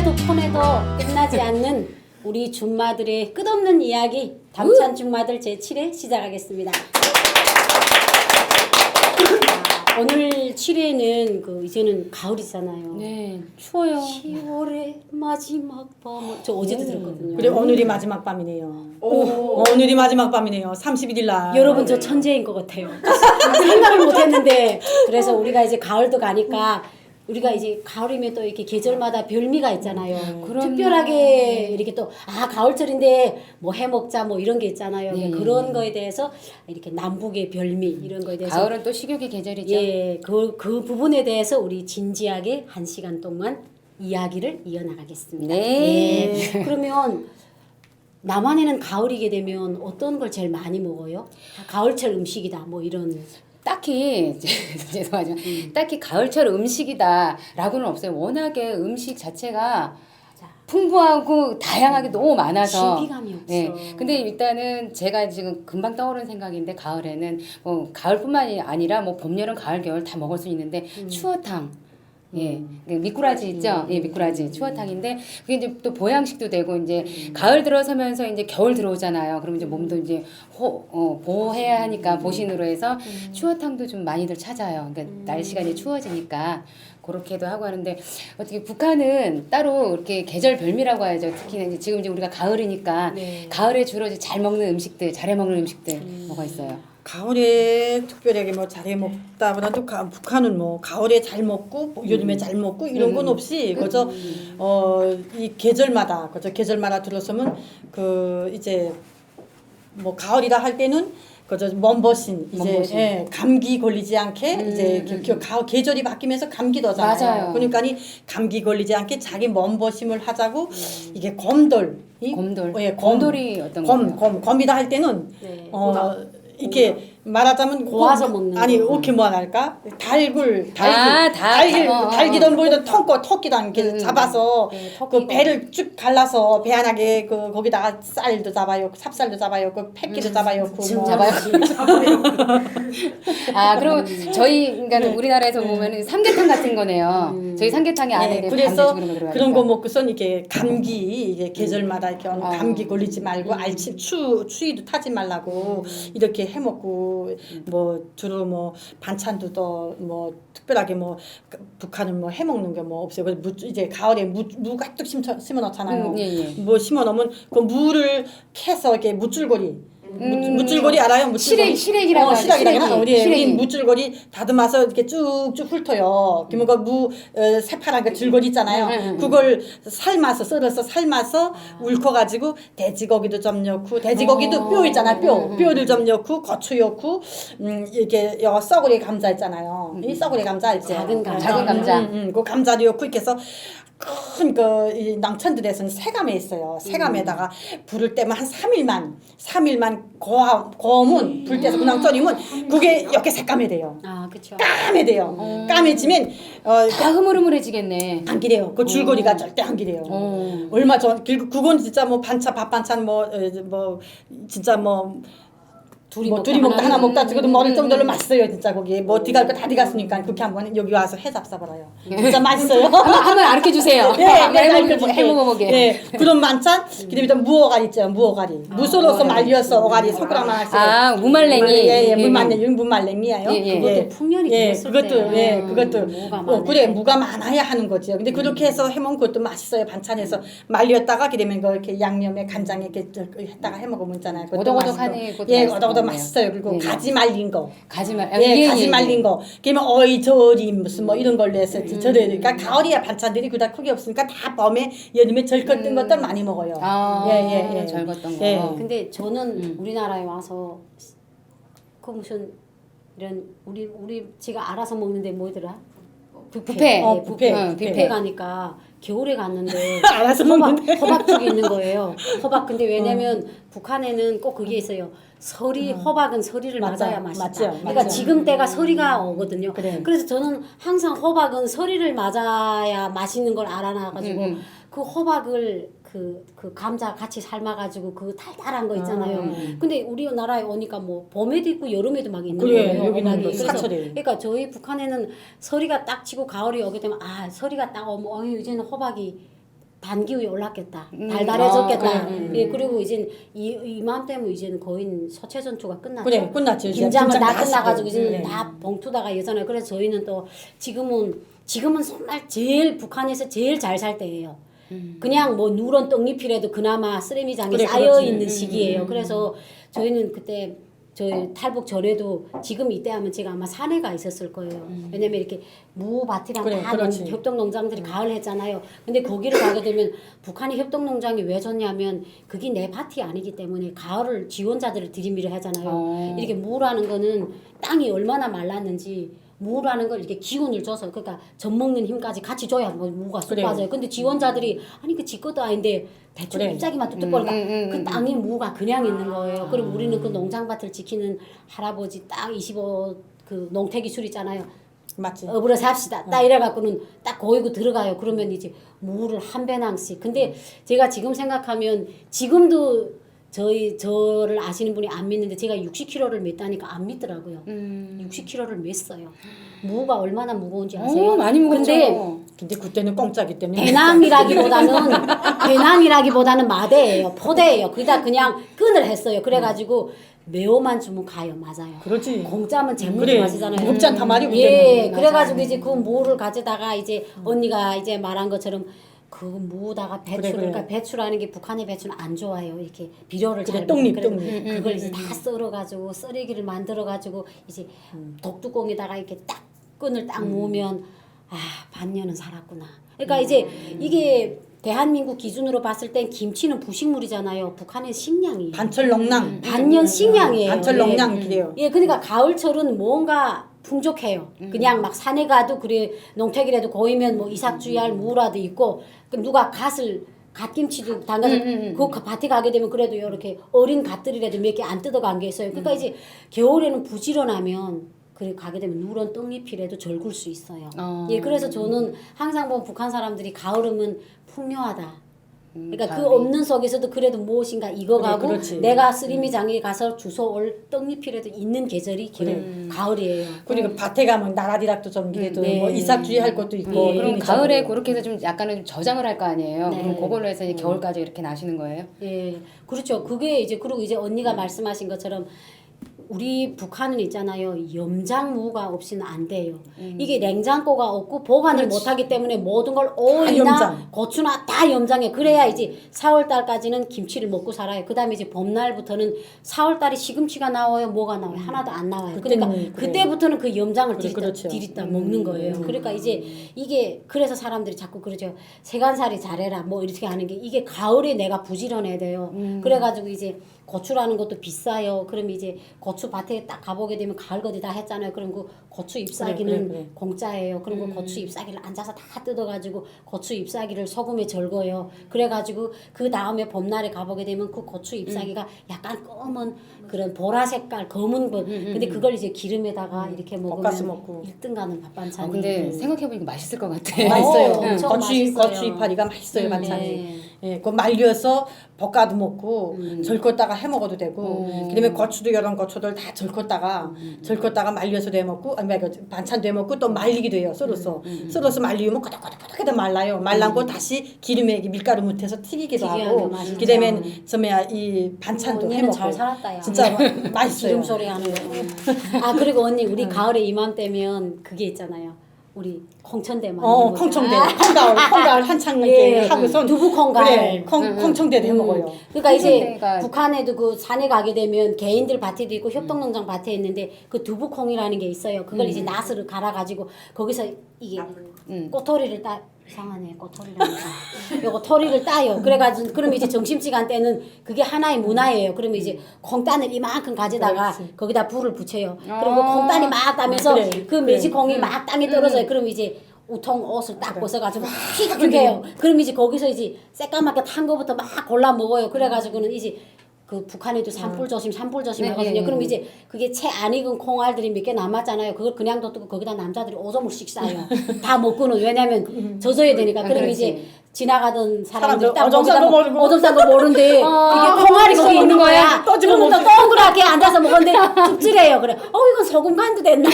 폰해도 끝나지 않는 우리 줌마들의 끝없는 이야기 담찬 줌마들 제7회 시작하겠습니다. 오늘 7회는 이제는 가을이잖아요. 네, 추워요. 10월의 마지막 밤. 저 어제도 들었거든요. 그래 오늘이 마지막 밤이네요. 오늘이 마지막 밤이네요. 31일 날. 여러분 저 천재인 것 같아요. 생각을 못했는데 그래서 우리가 이제 가을도 가니까 우리가 이제 가을이면 또 이렇게 계절마다 별미가 있잖아요. 특별하게 이렇게 또 가을철인데 뭐 해먹자 뭐 이런 게 있잖아요. 그런 거에 대해서 이렇게 남북의 별미 이런 거에 대해서 가을은 또 식욕의 계절이죠. 예, 그 부분에 대해서 우리 진지하게 1시간 동안 이야기를 이어나가겠습니다. 네. 예, 그러면 남한에는 가을이게 되면 어떤 걸 제일 많이 먹어요? 가을철 음식이다 뭐 이런. 딱히 죄송하지만 딱히 가을철 음식이다라고는 없어요. 워낙에 음식 자체가 풍부하고 다양하게 너무 많아서 신비감이 없어. 네. 근데 일단은 제가 지금 금방 떠오른 생각인데 가을에는 가을뿐만이 아니라 뭐 봄, 여름, 가을, 겨울 다 먹을 수 있는데 추어탕. 예, 미꾸라지 있죠. 예, 미꾸라지 추어탕인데 그게 이제 또 보양식도 되고 이제 가을 들어서면서 이제 겨울 들어오잖아요. 그럼 이제 몸도 이제 보호해야 하니까 보신으로 해서 추어탕도 좀 많이들 찾아요. 그러니까 날씨가 이제 추워지니까 그렇게도 하고 하는데 어떻게 북한은 따로 이렇게 계절 별미라고 하죠. 특히 이제 지금 이제 우리가 가을이니까 가을에 주로 이제 잘 먹는 음식들, 잘해 먹는 음식들 뭐가 있어요? 가을에 특별하게 뭐 잘해 먹다보다도 북한은 뭐 가을에 잘 먹고 요즘에 잘 먹고 이런 건 없이 그저 이 계절마다 계절마다 들어서면 이제 뭐 가을이다 할 때는 그저 몸보신 이제 예, 감기 걸리지 않게 이제 계절이 바뀌면서 감기도 오잖아요. 맞아요. 그러니까니 감기 걸리지 않게 자기 몸보심을 하자고 이게 곰돌 예, 곰돌이 어떤 거예요? 곰이다 할 때는 네. 이렇게 말하자면 고아서 먹는 아니 거. 이렇게 뭐 할까 달기던 뭐이던 토끼단 이렇게 잡아서 그 배를 쭉 갈라서 배 안하게 거기다가 쌀도 잡아요 삽살도 잡아요 그 팩기도 잡아요 지금 뭐 잡아요. 그럼 저희 그러니까 우리나라에서 보면은 삼계탕 같은 거네요. 저희 삼계탕이 안에 그래서 그런 거 들어가니까. 그런 거 먹고선 이게 감기 이게 계절마다 이렇게 감기 걸리지 말고 알침 추위도 타지 말라고 이렇게 해 먹고 뭐 주로 뭐 반찬도 또 뭐 특별하게 뭐 북한은 뭐 해 먹는 게 뭐 없어요. 이제 가을에 무 가득 심어 놓잖아요. 뭐 심어 놓으면 그 무를 캐서 이렇게 무줄거리 무줄거리 알아요? 시래기라고 하죠. 시래기라고 우리 시래기. 무줄거리 다듬어서 이렇게 쭉쭉 훑어요. 그러면 그 새파란 그 줄거리 있잖아요. 그걸 썰어서 울커가지고 돼지고기도 좀 넣고 돼지고기도 뼈 있잖아요. 뼈를 좀 넣고 고추 넣고 이렇게 썩으리 감자 있잖아요. 이 썩으리 감자 있죠. 작은 감자. 작은 감자. 그 감자도 넣고 이렇게 해서 큰 이 낭천들에서는 새감에 있어요. 새감에다가 불을 때면 한 3일만 고우면 불 때서 그냥 쪄리면 그게 이렇게 새까매 돼요. 그렇죠. 까매 돼요. 까매지면 다 흐물흐물해지겠네. 안 기래요. 그 줄거리가 절대 안 기래요. 얼마 전 그건 진짜 뭐 밥 반찬 뭐 진짜 뭐 둘이 먹다 하나 먹다 죽어도 먹을 정도로 맛있어요 진짜 거기 뭐 디갈 거 다 디갔으니까 그렇게 한번 여기 와서 해 잡숴봐라요. 진짜 맛있어요. 한번 가르쳐 주세요. 해먹어보게. 네, 그런 반찬 그다음에 또 무어가리 있죠. 무어가리 무소로서 말려서 오가리 손가락만 하시고 무말랭이. 무말랭이야요. 그것도 풍년이 길었을 때. 그것도 그래 무가 많아야 하는 거죠. 근데 그렇게 해서 해먹은 것도 맛있어요. 반찬에서 말렸다가 그러면 그 이렇게 양념에 간장에 이렇게 했다가 해먹으면 있잖아요. 오독오독하니 예, 오독오독 맛있어요. 그리고 가지 말린 거. 가지 말린 거. 그러면 어이절임 무슨 뭐 이런 걸로 해서 그러니까 가을이야 반찬들이 그다 크게 없으니까 다 봄에 여름에 절것든 것들 많이 먹어요. 절것던 거. 예. 근데 저는 우리나라에 와서 그 무슨 이런 우리 제가 알아서 먹는데 뭐더라? 뷔페. 뷔페 가니까 겨울에 갔는데 알아서 먹는데 호박죽이 있는 거예요. 호박 근데 왜냐면 북한에는 꼭 그게 있어요. 호박은 서리를 맞아야 맛있다. 그러니까 맞죠. 지금 때가 서리가 오거든요. 그래. 그래서 저는 항상 호박은 서리를 맞아야 맛있는 걸 알아놔가지고 그 호박을 그 감자 같이 삶아가지고 그 달달한 거 있잖아요. 근데 우리나라에 오니까 뭐 봄에도 있고 여름에도 막 있는 거예요. 여기는 호박이. 사철이. 그러니까 저희 북한에는 서리가 딱 치고 가을이 오게 되면 서리가 딱 오면 이제는 호박이 단기 위에 올랐겠다. 달달해졌겠다. 그래. 예, 그리고 이제 이맘때면 이제는 거의 서체 전투가 끝났죠. 그래, 끝났죠. 이제 김장은 김장 다 다 끝나가지고 하시고. 이제는 네. 다 봉투다가 예전에 그래서 저희는 또 지금은 정말 제일 북한에서 제일 잘 살 때예요. 그냥 뭐 누런 떡잎이라도 그나마 쓰레미장에 그래, 쌓여 그렇지. 있는 시기예요. 그래서 저희는 그때 저희 탈북 전에도 지금 이때 하면 제가 아마 산에가 있었을 거예요. 왜냐면 이렇게 무밭이랑 그래, 다 그렇지. 협동농장들이 가을 했잖아요. 근데 거기를 가게 되면 북한이 협동농장이 왜 좋냐면 그게 내 밭이 아니기 때문에 가을을 지원자들을 들이밀어 하잖아요. 이렇게 무라는 거는 땅이 얼마나 말랐는지 무라는 걸 이렇게 기운을 줘서 그러니까 젖먹는 힘까지 같이 줘야 뭐 무가 쑥 그래. 빠져요. 근데 지원자들이 아니 그 지 것도 아닌데 대충 그래. 잎사귀만 뚝뚝 거리니까 그 땅에 무가 그냥 있는 거예요. 그리고 우리는 그 농장밭을 지키는 할아버지 딱 25 그 농태기 술 있잖아요. 맞지. 업으로 삽시다. 딱 이래갖고는 딱 고이고 들어가요. 그러면 이제 무를 한 배낭씩. 근데 제가 지금 생각하면 지금도 저를 아시는 분이 안 믿는데 제가 60kg를 맸다니까 안 믿더라고요. 60kg를 맸어요. 무가 얼마나 무거운지 아세요? 많이 무겁죠. 근데 그때는 공짜기 때문에. 배낭이라기보다는 마대예요. 포대예요. 그러다 그냥 끈을 했어요. 그래가지고 매워만 주면 가요. 맞아요. 그렇지. 공짜면 재물이 그래. 마시잖아요. 무겁지 않단 말이고. 예, 그때는. 그래가지고 이제 그 무를 가져다가 이제 언니가 이제 말한 것처럼 그 무다가 배추를 그래, 그래. 그러니까 배추라는 게 북한의 배추는 안 좋아해요. 이렇게 비료를 그래, 잘 떡잎, 먹고 떡잎. 그걸 이제 다 썰어가지고 썰기를 만들어가지고 이제 독뚜껑에다가 이렇게 딱 끈을 딱 모으면 아 반년은 살았구나. 그러니까 이제 이게 대한민국 기준으로 봤을 땐 김치는 부식물이잖아요. 북한은 식량이에요. 반철 농랑. 반년 식량이에요. 반철 예. 농랑 그래요. 예, 그러니까 가을철은 뭔가 풍족해요. 그냥 막 산에 가도 그래 농택이라도 고이면 뭐 이삭주의할 무라도 있고 그 누가 갓김치도 담가서 그 밭에 가게 되면 그래도 이렇게 어린 갓들이라도 몇 개 안 뜯어간 게 있어요. 그러니까 이제 겨울에는 부지런하면 그래 가게 되면 누런 떡잎이라도 절굴 수 있어요. 예, 그래서 저는 항상 보면 북한 사람들이 가을이면 풍요하다. 그러니까 그 가을이. 없는 속에서도 그래도 무엇인가 익어가고 그렇지. 내가 쓰리미장에 가서 주워올 떡잎이라도 있는 계절이 가을이에요. 그리고 밭에 가면 나라디락도 좀 그래도 네. 뭐 이삭주의 할 것도 있고. 예. 그럼 그러니까 가을에 그렇게 해서 좀 약간은 저장을 할 거 아니에요. 네. 그럼 그걸로 해서 이제 겨울까지 이렇게 나시는 거예요? 예, 그렇죠. 그게 이제 그리고 이제 언니가 말씀하신 것처럼 우리 북한은 있잖아요. 염장무가 없이는 안 돼요. 이게 냉장고가 없고 보관을 못하기 때문에 모든 걸 오이나 염장. 고추나 다 염장해. 그래야 이제 4월 달까지는 김치를 먹고 살아요. 그다음에 이제 봄날부터는 4월 달에 시금치가 나와요. 뭐가 나와요? 하나도 안 나와요. 그러니까 그때는 그래. 그때부터는 그 염장을 그래, 그렇죠. 디리다 먹는 거예요. 그러니까 이제 이게 그래서 사람들이 자꾸 그러죠. 세간살이 잘해라. 뭐 이렇게 하는 게 이게 가을에 내가 부지런해야 돼요. 그래가지고 이제 고추라는 것도 비싸요. 그럼 이제 고추 밭에 딱 가보게 되면 가을 거지 다 했잖아요. 그럼 그 고추 잎사귀는 그래. 공짜예요. 그리고 고추 잎사귀를 앉아서 다 뜯어가지고 고추 잎사귀를 소금에 절거요. 그래가지고 그 다음에 봄날에 가보게 되면 그 고추 잎사귀가 약간 검은 그런 보라 색깔 검은 거. 근데 그걸 이제 기름에다가 이렇게 볶아서 먹으면 먹고. 1등 가는 밥 반찬이. 근데 생각해보니까 맛있을 것 같아. 맛있어요. 엄청 고추 맛있어요. 고추 이파리가 맛있어요 반찬이. 네. 예, 그 말려서 볶아도 먹고 절거다가 해 먹어도 되고. 그다음에 고추도 이런 고추들 다 절거다가 말려서 돼 먹고, 아니 그 반찬 돼 먹고 또 말리기도 해요. 썰어서 말리면 꼬덕꼬덕꼬덕 말라요. 말라고 다시 기름에 밀가루 묻혀서 튀기기도 튀겨야 하고. 맛있죠. 그다음에 좀야 이 반찬도 해 언니는 먹고. 잘 살았다, 야. 진짜 맛있어요. 기름 소리 하는 거. 아 그리고 언니 우리 가을에 이맘때면 그게 있잖아요. 우리 콩천대만. 콩청대, 콩가을 한창 예, 하고선 두부 콩가을. 그래, 콩청대도 해 먹어요. 그러니까 이제 콩천대가- 북한에도 그 산에 가게 되면 개인들 밭에도 있고 협동농장 밭에 있는데 그 두부콩이라는 게 있어요. 그걸 이제 낫을 갈아가지고 거기서 이게 꼬토리를 이상하네 꼬토리라니까. 요거 토리를 따요. 그래가지고 그러면 이제 점심시간 때는 그게 하나의 문화예요. 그러면 이제 콩단을 이만큼 가져다가 거기다 불을 붙여요. 그리고 콩단이 막 따면서 그래, 그 매지콩이 막 땅에 떨어져요. 그럼 이제 우통 옷을 딱 벗어가지고 휙 해요. 그럼 이제 거기서 이제 새까맣게 탄 거부터 막 골라 먹어요. 그래가지고는 이제 그 북한에도 산불 조심 하거든요. 네. 그럼 이제 그게 채 안 익은 콩알들이 몇 개 남았잖아요. 그걸 그냥 둬두고 거기다 남자들이 오줌을씩 싸요. 다 먹고는 왜냐면 젖어야 되니까. 그럼 그렇지. 이제 지나가던 사람들이 사람들 딱 오줌 싼 거 모르고. 오줌 싼거 모르는데 이게 콩알이 거기 있는 거야. 또 집어 그럼 또 동그랗게 앉아서 먹었는데 찝찝해요. 그래. 이건 소금 간도 됐나?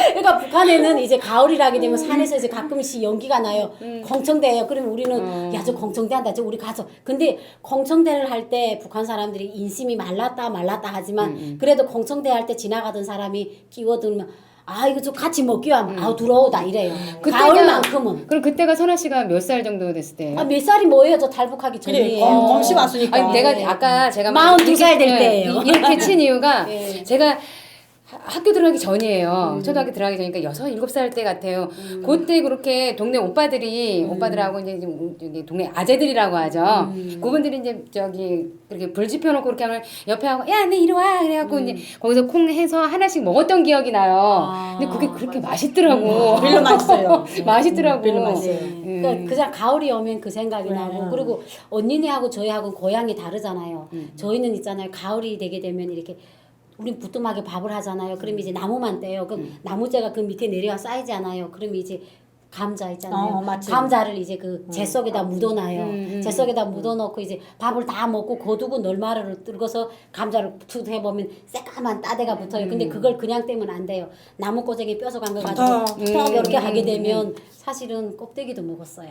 그러니까 북한에는 이제 가을이라게 되면 산에서 이제 가끔씩 연기가 나요. 공청대예요. 그러면 우리는 야 저 공청대 한다. 저 우리 가서. 근데 공청대를 할 때 북한 사람들이 인심이 말랐다 하지만 그래도 공청대 할 때 지나가던 사람이 끼워들면 아 이거 좀 같이 먹기로 하면 아우 들어오다 이래요. 가을만큼은. 그럼 그때가 선아 씨가 몇 살 정도 됐을 때예요? 아, 몇 살이 뭐예요? 저 탈북하기 그래 전이에요. 검시 왔으니까. 아니 내가 아까 제가 42살 될 이렇게, 때예요. 이렇게 친 이유가 네. 제가 학교 들어가기 전이에요. 초등학교 들어가기 전이니까 6, 7살 때 같아요. 그때 그렇게 동네 오빠들하고 이제 여기 동네 아재들이라고 하죠. 그분들이 이제 저기 그렇게 불 지펴놓고 그렇게 하면 옆에 하고 야, 내 이리 와. 그래갖고 이제 거기서 콩 해서 하나씩 먹었던 기억이 나요. 근데 그게 그렇게 맛있더라고. 별로 맛있어요. 맛있더라고. 별로 맛있어요. 그러니까 그냥 가을이 오면 그 생각이 나고 그리고 언니네하고 저희하고 고향이 다르잖아요. 저희는 있잖아요. 가을이 되게 되면 이렇게 우린 부뚜막에 밥을 하잖아요. 그럼 이제 나무만 떼요. 그럼 나무째가 그 밑에 내려와 쌓이잖아요. 그럼 이제 감자 있잖아요. 맞지. 감자를 이제 그 재 속에다 묻어놔요. 재 속에다 묻어놓고 이제 밥을 다 먹고 거두고 널마루를 뜯어서 감자를 툭 해보면 새까만 따대가 붙어요. 근데 그걸 그냥 떼면 안 돼요. 나무 꼬쟁이 뼈서 간 거 가지고 톡 이렇게 하게 되면 사실은 껍데기도 먹었어요.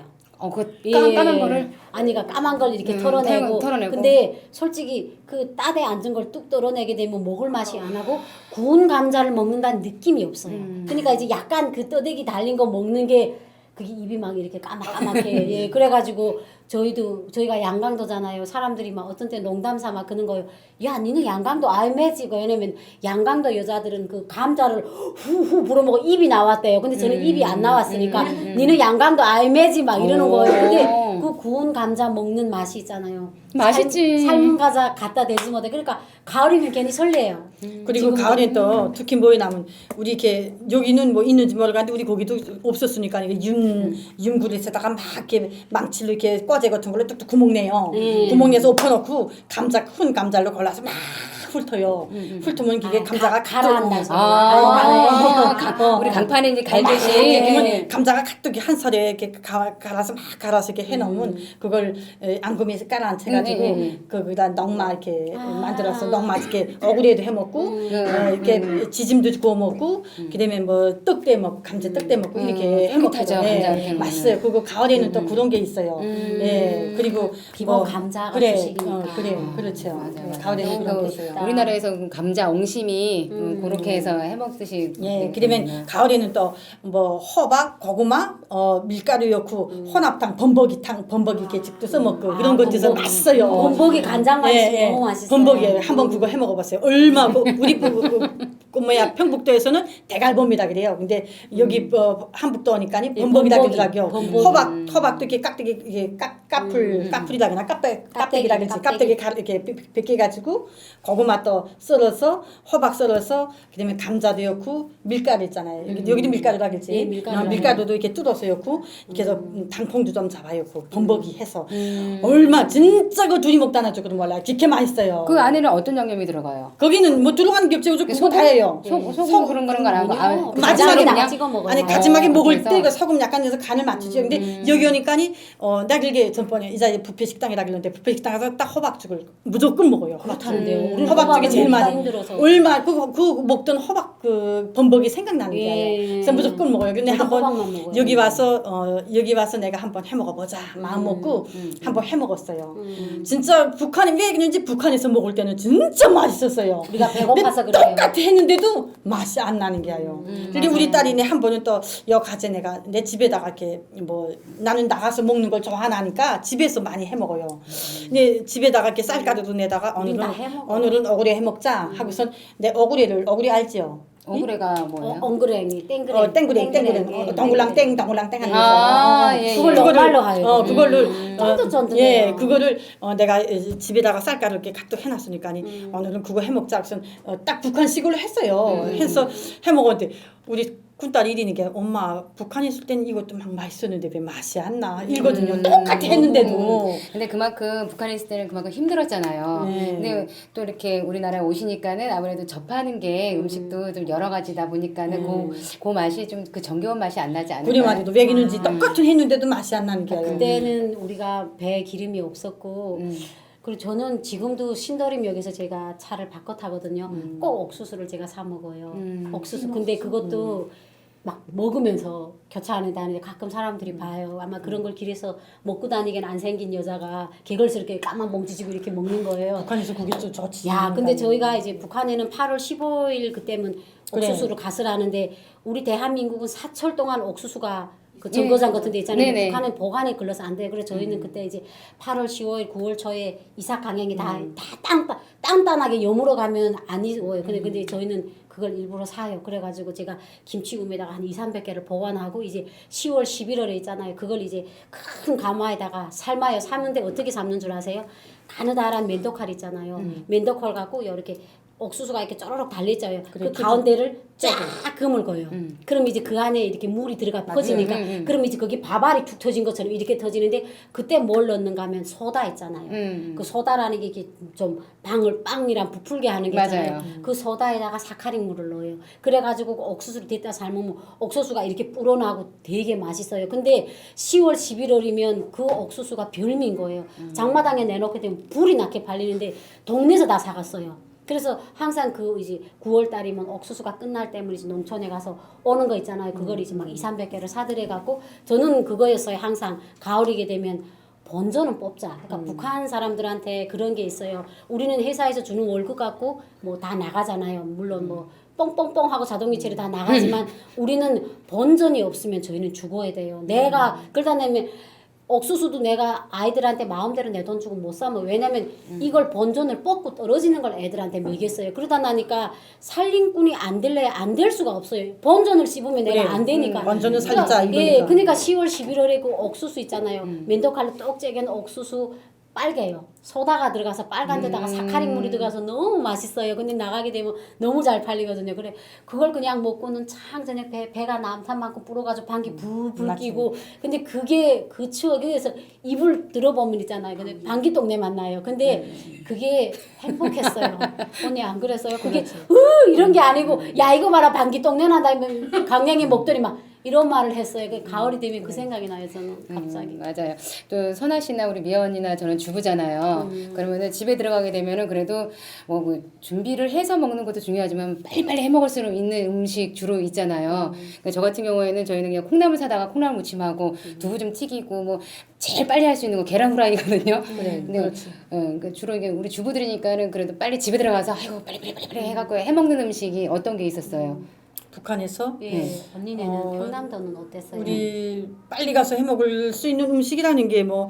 그 예. 까만 거를 아니 그러니까 까만 걸 이렇게 털어내고 털어내고. 근데 솔직히 그 따대 앉은 걸 뚝 털어내게 되면 먹을 맛이 안 하고 구운 감자를 먹는다는 느낌이 없어요. 그러니까 이제 약간 그 떠대기 달린 거 먹는 게 그게 입이 막 이렇게 까맣게 예 그래가지고 저희가 양강도잖아요. 사람들이 막 어떤 때 농담 삼아 그런 거요. 야, 니는 양강도 알매지? 왜냐면 양강도 여자들은 그 감자를 후후 불어먹어 입이 나왔대요. 근데 저는 입이 안 나왔으니까 니는 양강도 알매지? 막 이러는 거예요. 근데 그 구운 감자 먹는 맛이 있잖아요. 맛있지. 삶은 감자 갖다 대지 못해. 그러니까 가을이면 괜히 설레요. 그리고 가을에 또 특히 뭐에 나면 우리 이렇게 여기는 뭐 있는지 모르겠는데 우리 거기도 없었으니까 이게 윤구리에다가 막 이렇게 망치로 이렇게 꽈제 같은 걸로 뚝뚝 구멍 내요. 구멍 내서 엎어놓고 훈 감자로 골라서 막 훑어요. 훑으면 이게 감자가 가라앉아서. 우리 강판에 이제 이렇게 갈듯이. 그러면 감자가 가뜩이 한 살에 이렇게 갈아서 막 갈아서 이렇게 해놓으면 그걸 앙금에서 깔아앉혀가지고 거기다 넉마 이렇게 만들어서 넉마 이렇게 어구리에도 해먹고 이렇게 지짐도 구워 먹고 그다음에 뭐 떡대 먹고 감자 떡대 먹고 이렇게 쫄깃하죠, 해먹거든요. 감자 이렇게 맛있어요. 그거 가을에는 또 그런 게 있어요. 예 그리고 기본 감자가 그래 주식이니까. 그래 그렇죠. 맞아요. 가을에는 그런 게 있어요. 우리나라에서 그 감자 옹심이 그렇게 해서 해먹듯이. 예, 그러면 가을에는 또 뭐 호박, 고구마, 밀가루 넣고 혼합탕, 범벅이 이렇게 직도 써먹고 그런 것도 맛있어요. 범벅이 간장 맛이 너무 맛있어요. 범벅이에요. 한번 그거 해 먹어봤어요. 얼마 우리 뭐야 평북도에서는 대갈범이라 그래요. 근데 여기 한북도 오니까 범벅이라 그러더라고요. 호박도 이렇게 깍두기 이게 까풀이라 그러나 깍두기라 그러지. 깍두기 이렇게 벗겨 가지고 고구마 또 썰어서 호박 썰어서 그다음에 감자도 넣고 밀가루 있잖아요. 여기도 밀가루라 그러지. 예, 밀가루. 밀가루도 이렇게 뜯어서 넣고 이렇게 해서 당콩도 좀 잡아 넣고 범벅이 해서 얼마 진짜 그 둘이 먹다 나죠. 그런 몰라. 그렇게 맛있어요. 그 안에는 어떤 양념이 들어가요? 거기는 뭐 들어가는 게 없지. 그거 다 해요. 소금 그런 거는 안 하고. 마지막에 그냥 찍어 먹어요. 아니 마지막에 먹을 그래서? 때 그 소금 약간 넣어서 간을 맞추죠. 근데 여기 오니까니 나 그게 전번에 이제 뷔페 식당이라 그러는데 뷔페 식당 가서 딱 호박죽을 무조건 먹어요. 그렇다는데요. 우리 호박죽이 제일 먹기가 많이 힘들어서. 얼마 그 먹던 호박 그 범벅이 생각나는 게 예. 그래서 무조건 먹어요. 근데 저도 한번 호박만 먹어요. 여기 와서 내가 한번 해 먹어보자 마음 먹고 한번 해 먹었어요. 진짜 북한이 왜 그런지 북한에서 먹을 때는 진짜 맛있었어요. 우리가 배고파서 근데 그래요. 똑같이 했는데도 맛이 안 나는 게요. 그리고 우리 딸이네 한 번은 또 여가제 내가 내 집에다가 이렇게 뭐 나는 나가서 먹는 걸 좋아하니까 집에서 많이 해 먹어요. 근데 집에다가 이렇게 쌀가루도 내다가 우린 다 해 먹어. 오늘은 어구리 해 먹자 하고선 내 어구리 알지요? 엉구레가 뭐예요? 엉그랭이, 땡그랭. 땡그랭, 동글랑 땡 하는 거. 예, 그걸 예. 너말로 하요. 그걸로 쫀득쫀득해요. 예, 그거를 내가 집에다가 쌀가루 이렇게 가득 해놨으니까니 오늘은 그거 해 먹자. 그래서 딱 북한식으로 했어요. 해서 해 먹었는데 우리 큰딸이 이러는 게 엄마 북한에 있을 때는 이것도 막 맛있었는데 왜 맛이 안 나? 이거든요. 똑같이 했는데도. 근데 그만큼 북한에 있을 때는 그만큼 힘들었잖아요. 네. 근데 또 이렇게 우리나라에 오시니까는 아무래도 접하는 게 음식도 좀 여러 가지다 보니까는 그 맛이 좀 그 정겨운 맛이 안 나지 않을까. 그래 말이도 왜 그런지 똑같은 했는데도 맛이 안 나는 게. 그때는 우리가 배에 기름이 없었고 그리고 저는 지금도 신도림역에서 제가 차를 바꿔 타거든요. 꼭 옥수수를 제가 사 먹어요. 옥수수. 근데 그것도 막 먹으면서 교차 안에 다니는데 가끔 사람들이 봐요. 아마 그런 걸 길에서 먹고 다니긴 안 생긴 여자가 개걸스럽게 까만 몽지 쥐고 이렇게 먹는 거예요. 북한에서 그게 좀 좋지. 야, 근데 저희가 이제 북한에는 8월 15일 그때면 옥수수를 가슬하는데 우리 대한민국은 사철 동안 옥수수가 그 정거장 같은 데 있잖아요. 네네. 북한은 보관에 걸려서 안 돼요. 그래서 저희는 그때 이제 8월, 10월, 9월 초에 이삭 강행이 다 단단하게 여물어 가면 안 익어요. 근데 저희는 그걸 일부러 사요. 그래가지고 제가 김치구미에다가 한 200~300개를 보관하고 이제 10월, 11월에 있잖아요. 그걸 이제 큰 가마에다가 삶아요. 삶는데 어떻게 삶는 줄 아세요? 가느다란 면도칼 있잖아요. 면도칼 갖고 이렇게 옥수수가 이렇게 쪼르륵 달려있잖아요. 그 가운데를 쫙 그물고요. 그럼 이제 그 안에 이렇게 물이 들어가 퍼지니까 그럼 이제 거기 밥알이 툭 터진 것처럼 이렇게 터지는데 그때 뭘 넣는가 하면 소다 있잖아요. 그 소다라는 게 이렇게 좀 빵이랑 부풀게 하는 게 있잖아요. 맞아요. 그 소다에다가 사카린물을 넣어요. 그래가지고 그옥수수를 됐다 삶으면 옥수수가 이렇게 불어나고 되게 맛있어요. 근데 10월, 11월이면 그 옥수수가 별미인 거예요. 장마당에 내놓게 되면 불이 나게 팔리는데 동네에서 다 사갔어요. 그래서 항상 그 이제 9월 달이면 옥수수가 끝날 때면 이제 농촌에 가서 오는 거 있잖아요. 그걸 이제 막 200~300개를 사들여 갖고 저는 그거였어요. 항상 가을이게 되면 본전은 뽑자. 그러니까 북한 사람들한테 그런 게 있어요. 우리는 회사에서 주는 월급 갖고 뭐 다 나가잖아요. 물론 뭐 뻥뻥뻥 하고 자동이체로 다 나가지만 우리는 본전이 없으면 저희는 죽어야 돼요. 내가 그러다 내면 옥수수도 내가 아이들한테 마음대로 내 돈 주고 못 사면 왜냐면 이걸 본전을 뽑고 떨어지는 걸 애들한테 먹였어요. 그러다 나니까 살림꾼이 안 될래 안 될 수가 없어요. 본전을 씹으면 내가 안 되니까. 본전을 살자 이거니까. 예, 그러니까 10월 11월에 그 옥수수 있잖아요. 면도칼로 똑 재ген 옥수수 빨개요. 소다가 들어가서 빨간 데다가 사카린 물이 들어가서 너무 맛있어요. 근데 나가게 되면 너무 잘 팔리거든요. 그래 그걸 그냥 먹고는 참 저녁 배가 남산만큼 불어가지고 방귀 불불 끼고 근데 그게 그 추억에서 입을 들어보면 있잖아요. 근데 방귀똥내만 나요. 근데 그게 행복했어요. 언니 안 그랬어요? 그게 이런 게 아니고 야 이거 봐라 방귀똥내 난다면 강냉이 먹더니 막 이런 말을 했어요. 그 가을이 되면 그 생각이 나요. 저는 갑자기. 맞아요. 또 선아 씨나 우리 미연이나 저는 주부잖아요. 그러면은 집에 들어가게 되면은 그래도 뭐 준비를 해서 먹는 것도 중요하지만 빨리빨리 해 먹을 수 있는 음식 주로 있잖아요. 그러니까 저 같은 경우에는 저희는 그냥 콩나물 사다가 콩나물 무침하고 두부 좀 튀기고 뭐 제일 빨리 할 수 있는 거 계란 후라이거든요. 그래, 근데 그렇지. 그러니까 주로 이게 우리 주부들이니까는 그래도 빨리 집에 들어가서 아이고 빨리 해갖고 해 먹는 음식이 어떤 게 있었어요? 북한에서 예. 언니네는 평남도는 어땠어요? 우리 빨리 가서 해 먹을 수 있는 음식이라는 게 뭐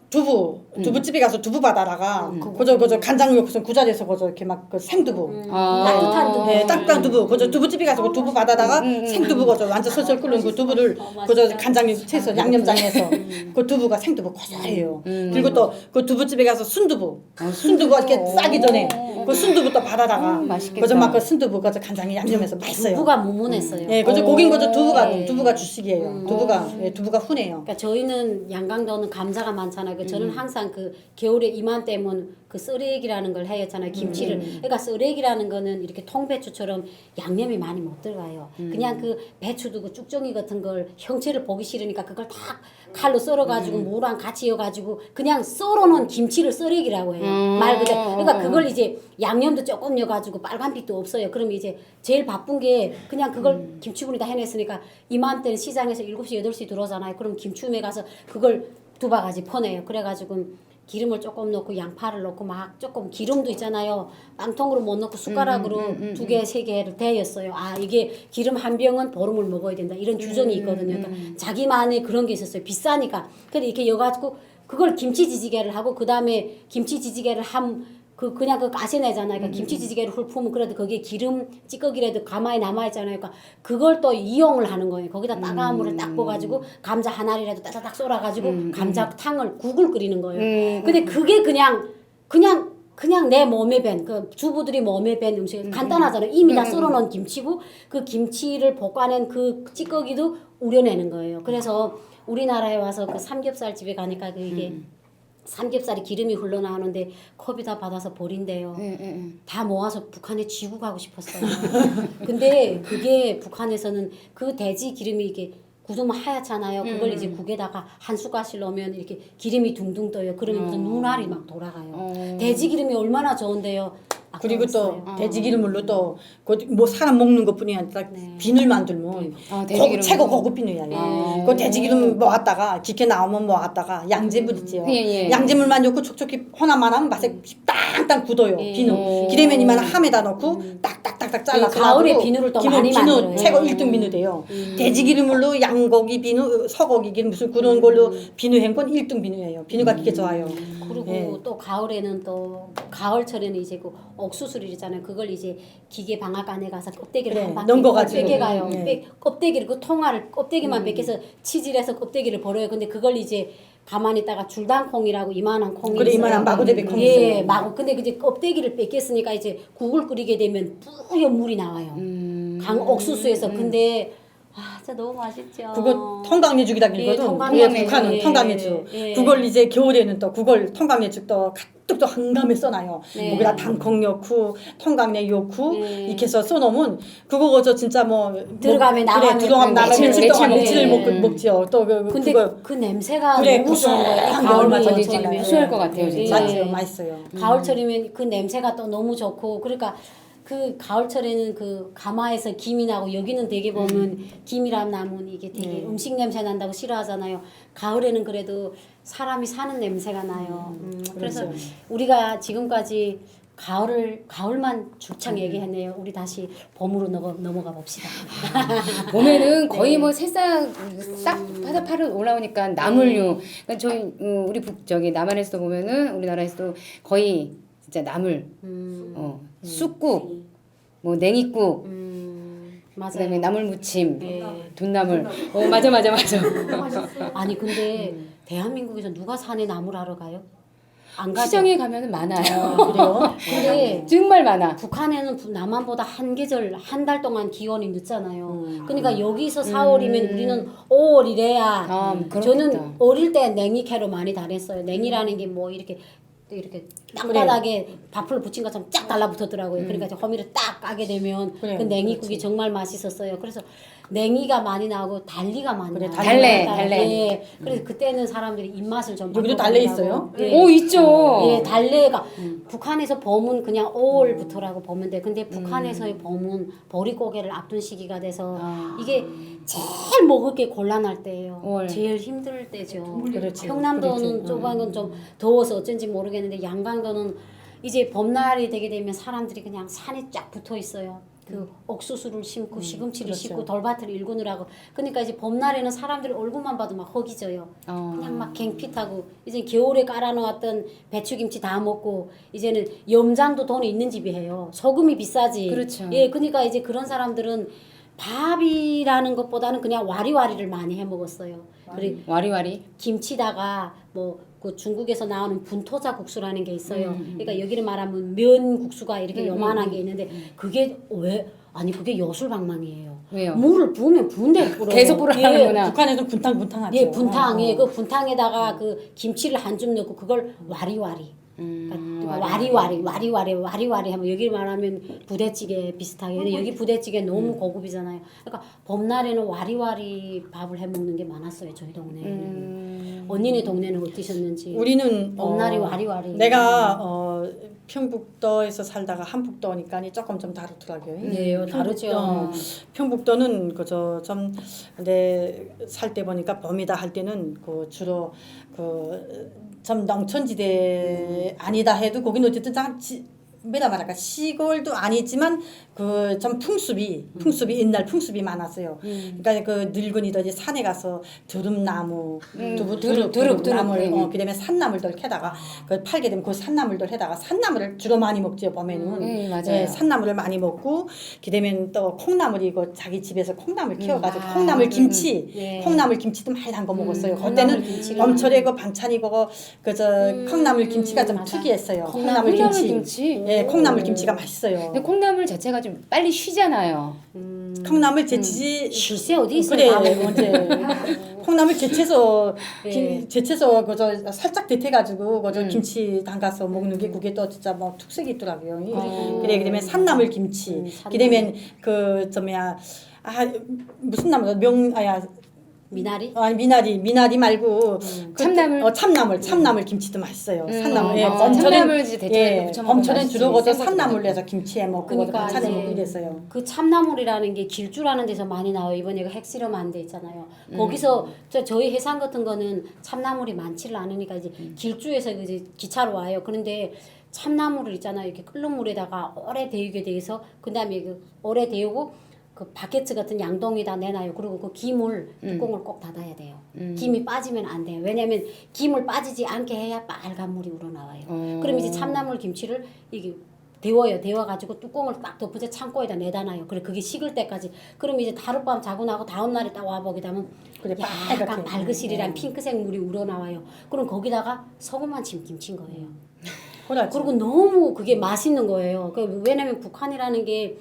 두부집에 가서 두부 받아다가 그저 간장 넣고서 그 자리에서 그저 이렇게 막 그 생두부 따뜻한 두부. 네, 따뜻한 두부 그저 두부집에 가서 그 두부 받아다가 생두부 그저 완전 설설 끓는 그 두부를 그저 간장에 채서 양념장에서 그 두부가 생두부 고소해요. 그리고 또 그 두부집에 가서 순두부가 이렇게 싸기 전에 그 순두부 또 받아다가 맛있겠다. 그저 막 그 순두부 그저 간장에 양념해서 맛있어요. 두부가 무문했어요. 예, 그저 고긴 그저 두부가 주식이에요. 두부가 훈해요. 그러니까 저희는 양강도는 감자가 많잖아요. 저는 항상 그 겨울에 이맘때면 그 썰액이라는 걸 해였잖아요. 김치를. 그러니까 썰액이라는 거는 이렇게 통배추처럼 양념이 많이 못 들어가요. 그냥 그 배추도 그 쭉정이 같은 걸 형체를 보기 싫으니까 그걸 다 칼로 썰어가지고 무랑 같이 넣어가지고 그냥 썰어놓은 김치를 썰액이라고 해요. 말 그대로. 그러니까 그걸 이제 양념도 조금 넣어가지고 빨간빛도 없어요. 그럼 이제 제일 바쁜 게 그냥 그걸 김치군이 다 해냈으니까 이맘때는 시장에서 7시, 8시 들어오잖아요. 그럼 김치움에 가서 그걸 2바가지 퍼내요. 그래가지고 기름을 조금 넣고 양파를 넣고 막 조금 기름도 있잖아요. 빵통으로 못 넣고 숟가락으로 2개, 3개를 데였어요. 아 이게 기름 한 병은 보름을 먹어야 된다. 이런 규정이 있거든요. 그러니까 자기만의 그런 게 있었어요. 비싸니까. 그래 이렇게 여가지고 그걸 김치지지개를 하고 그 다음에 김치지지개를 그냥 그 가시내잖아요. 그러니까 김치지지개를 훑으면 그래도 거기에 기름 찌꺼기라도 가만히 남아있잖아요. 그러니까 그걸 또 이용을 하는 거예요. 거기다 따가운 물을 딱 부어가지고 감자 한 알이라도 따다닥 썰어가지고 감자탕을 국을 끓이는 거예요. 근데 그게 그냥 내 몸에 그 주부들이 몸에 밴 음식 간단하잖아요. 이미 다 썰어놓은 김치고 그 김치를 볶아낸 그 찌꺼기도 우려내는 거예요. 그래서 우리나라에 와서 그 삼겹살 집에 가니까 이게 삼겹살이 기름이 흘러나오는데 컵이 다 받아서 버린대요. 다 모아서 북한에 쥐고 가고 싶었어요. 근데 그게 북한에서는 그 돼지 기름이 이게 굳으면 하얗잖아요. 그걸 이제 국에다가 한 숟갈씩 넣으면 이렇게 기름이 둥둥 떠요. 그러면 무슨 눈알이 막 돌아가요. 돼지 기름이 얼마나 좋은데요. 그리고 또 아까웠어요. 돼지 기름으로 또 뭐 사람 먹는 것뿐이 아니라 비늘 만들면 돼지 기름. 최고 고급 비누예요. 그 돼지 기름 모았다가 기계 나오면 모았다가 양재물 있지요. 예. 양재물만 넣고 촉촉히 혼합만 하면 맛에 땅땅 굳어요. 비누. 기름에 이만 함에다 넣고 딱딱딱딱 잘라서 가을에 놔두고 비누를 또 비누, 많이 비누 만들어요. 최고 1등 비누 돼요. 돼지 기름으로 양고기 비누, 소고기 기름 무슨 그런 걸로 비누 한 건 1등 비누예요. 비누가 되게 좋아요. 그리고 예. 또 가을에는 또 가을철에는 이제 그 옥수수를 그걸 이제 기계 방앗 안에 가서 껍데기를 그래, 한 바퀴 넘겨가지고. 빼개가요. 네. 껍데기를 그 통알을 껍데기만 뺏겨서 치질해서 껍데기를 버려요. 근데 그걸 이제 가만히 있다가 줄당콩이라고 이만한 콩이 그래, 있어요. 이만한 마구대비 콩이 예, 있어요. 마구. 근데 이제 껍데기를 뺏겼으니까 이제 국을 끓이게 되면 뿌연 물이 나와요. 강 옥수수에서. 근데 진짜 너무 맛있죠. 그거 통강예죽이라 예, 그러거든. 통강예죽. 그게 북한은 예, 통강예죽. 예. 그걸 이제 겨울에는 또 그걸 통강예죽 또 가득 또 한감에 써놔요. 네. 거기다 당콩 넣고 통강내 넣고 네. 이렇게 해서 써놓으면 그거 거저 진짜 뭐 들어가면 나가면 들어가면 나가면 며칠 동안 며칠 며칠을 먹지요. 또 근데 그거 그 냄새가 그래, 너무 좋은 거예요. 구수한 가을이 겨울맛 어디 좋잖아요. 지금 수할 것 같아요, 진짜. 맞죠, 맛있어요. 가을철이면 그 냄새가 또 너무 좋고 그러니까 그 가을철에는 그 가마에서 김이 나고 여기는 되게 보면 김이랑 나면 이게 되게 음식 냄새 난다고 싫어하잖아요. 가을에는 그래도 사람이 사는 냄새가 나요. 그래서 그렇죠. 우리가 지금까지 가을만 줄창 얘기했네요. 우리 다시 봄으로 넘어가 봅시다. 봄에는 거의 뭐 새싹 싹 파릇파릇 올라오니까 나물류. 그러니까 저희 우리 저기 남한에서도 보면은 우리나라에서도 거의 진짜 나물, 쑥국, 뭐 냉이국, 그다음에 맞아요. 나물 무침, 예. 돈나물. 맞아. 아니 근데 대한민국에서 누가 산에 나물 하러 가요? 안 가죠. 시장에 가면은 많아요. 그래요? 근데 정말 많아. 북한에는 남한보다 한 계절 한 달 동안 기온이 늦잖아요. 그러니까 여기서 4월이면 우리는 5월이래야. 그렇겠다. 저는 어릴 때 냉이 캐러 많이 다녔어요. 냉이라는 게 뭐 이렇게 땅바닥에 밥풀 붙인 것처럼 쫙 달라붙었더라고요. 그러니까 이제 호미를 딱 까게 되면 그래, 그 냉이국이 정말 맛있었어요. 그래서 냉이가 많이 나오고 달리가 많이 그래, 나와요. 달래. 예. 그래서 그때는 사람들이 입맛을 좀 여기도 바꿔보려고. 달래 있어요? 예. 오 있죠. 예, 달래가 북한에서 봄은 그냥 5월부터라고 보면 돼. 근데 북한에서의 봄은 보리고개를 앞둔 시기가 돼서 이게 제일 먹을 게 곤란할 때예요. 5월. 제일 힘들 때죠. 그렇지. 평남도는 그렇지. 조금은 좀 더워서 어쩐지 모르겠는데 양강도는 이제 봄날이 되게 되면 사람들이 그냥 산에 쫙 붙어 있어요. 그 옥수수를 심고 시금치를 그렇죠. 심고 돌밭을 일구느라고. 그러니까 이제 봄날에는 사람들이 얼굴만 봐도 막 허기져요. 그냥 막 갱핏하고 이제 겨울에 깔아놓았던 배추김치 다 먹고 이제는 염장도 돈이 있는 집이 해요. 소금이 비싸지. 그렇죠. 예, 그러니까 이제 그런 사람들은 밥이라는 것보다는 그냥 와리와리를 많이 해 먹었어요. 그리고 와리와리. 김치다가 뭐 그 중국에서 나오는 분토자 국수라는 게 있어요. 그러니까 여기를 말하면 면 국수가 이렇게 요만한 게 있는데 그게 그게 여술방망이에요. 왜요? 물을 부으면 부은 대로 불어. 계속 불어나는구나. 북한에서는 분탕하죠. 예, 분탕. 그 분탕에다가 그 김치를 한 줌 넣고 그걸 와리와리. 그러니까 와리와리 하면 여기 말하면 부대찌개 비슷하게. 근데 여기 부대찌개 너무 고급이잖아요. 그러니까 봄날에는 와리와리 밥을 해 먹는 게 많았어요, 저희 동네에는. 언니네 동네는 어떠셨는지. 우리는 봄날이 와리와리. 내가 평북도에서 살다가 한북도니까 조금 좀 다르더라고요. 네, 다르죠. 평북도는 그저 좀 근데 살 때 보니까 봄이다 할 때는 그 주로 그 좀 농촌지대 아니다 해도 거기는 어쨌든 뭐라 말할까 시골도 아니지만 그 좀 풍습이 옛날 풍습이 많았어요. 그러니까 그 늙은이들 이제 산에 가서 두릅나무, 두릅나물, 그다음에 산나물들 캐다가 그 팔게 되면 그 산나물들 해다가 산나물을 주로 많이 먹죠 봄에는. 맞아요. 예, 산나물을 많이 먹고 그다음에 또 콩나물이 그 자기 집에서 콩나물 키워가지고 콩나물 김치, 예. 콩나물 김치도 많이 담궈 먹었어요. 콩나물 그때는 김치가 엄철에 그 반찬이 그거 그저 콩나물 김치가 좀 맞아. 특이했어요. 콩나물 김치? 예, 콩나물 김치가 맛있어요. 근데 콩나물 자체가 좀 빨리 쉬잖아요. 콩나물 제치지 실세 어디 있어요? 그래 밥을 언제 콩나물 제쳐서 예. 제쳐서 그저 살짝 데태가지고 그저 김치 담가서 먹는 게 그게 또 진짜 뭐 특색이 있더라고요. 그래 그다음에 산나물 김치, 산나물. 그다음에 그 뭐야 무슨 나무 미나리? 아니 미나리 말고 참나물? 참나물 김치도 맛있어요. 산나물. 예, 참나물 이제 대체로 예, 무쳐 먹으면 범초는 맛있지. 주로 거저 생고기 산나물 내서 김치에 먹고 그러니까 반찬에 이제 먹고 이랬어요. 그 참나물이라는 게 길주라는 데서 많이 나와요. 이번에 그 핵실험한 데 있잖아요. 거기서 저희 해상 같은 거는 참나물이 많지를 않으니까 이제 길주에서 이제 기차로 와요. 그런데 참나물을 있잖아요. 이렇게 끓는 물에다가 오래 데우게 돼서 그다음에 그 오래 데우고 그 바게트 같은 양동이다 내놔요. 그리고 그 김을 뚜껑을 꼭 닫아야 돼요. 김이 빠지면 안 돼요. 왜냐면 김을 빠지지 않게 해야 빨간 물이 우러나와요. 그럼 이제 참나물 김치를 이게 데워요. 데워가지고 뚜껑을 딱 덮어서 창고에다 내다놔요. 그래 그게 식을 때까지. 그럼 이제 하룻밤 자고 나고 다음 날에 딱 와보게 되면 그래, 약간 빨갛게. 발그실이랑 핑크색 물이 우러나와요. 그럼 거기다가 소금만 김치인 거예요. 그렇죠. 그리고 너무 그게 맛있는 거예요. 왜냐면 북한이라는 게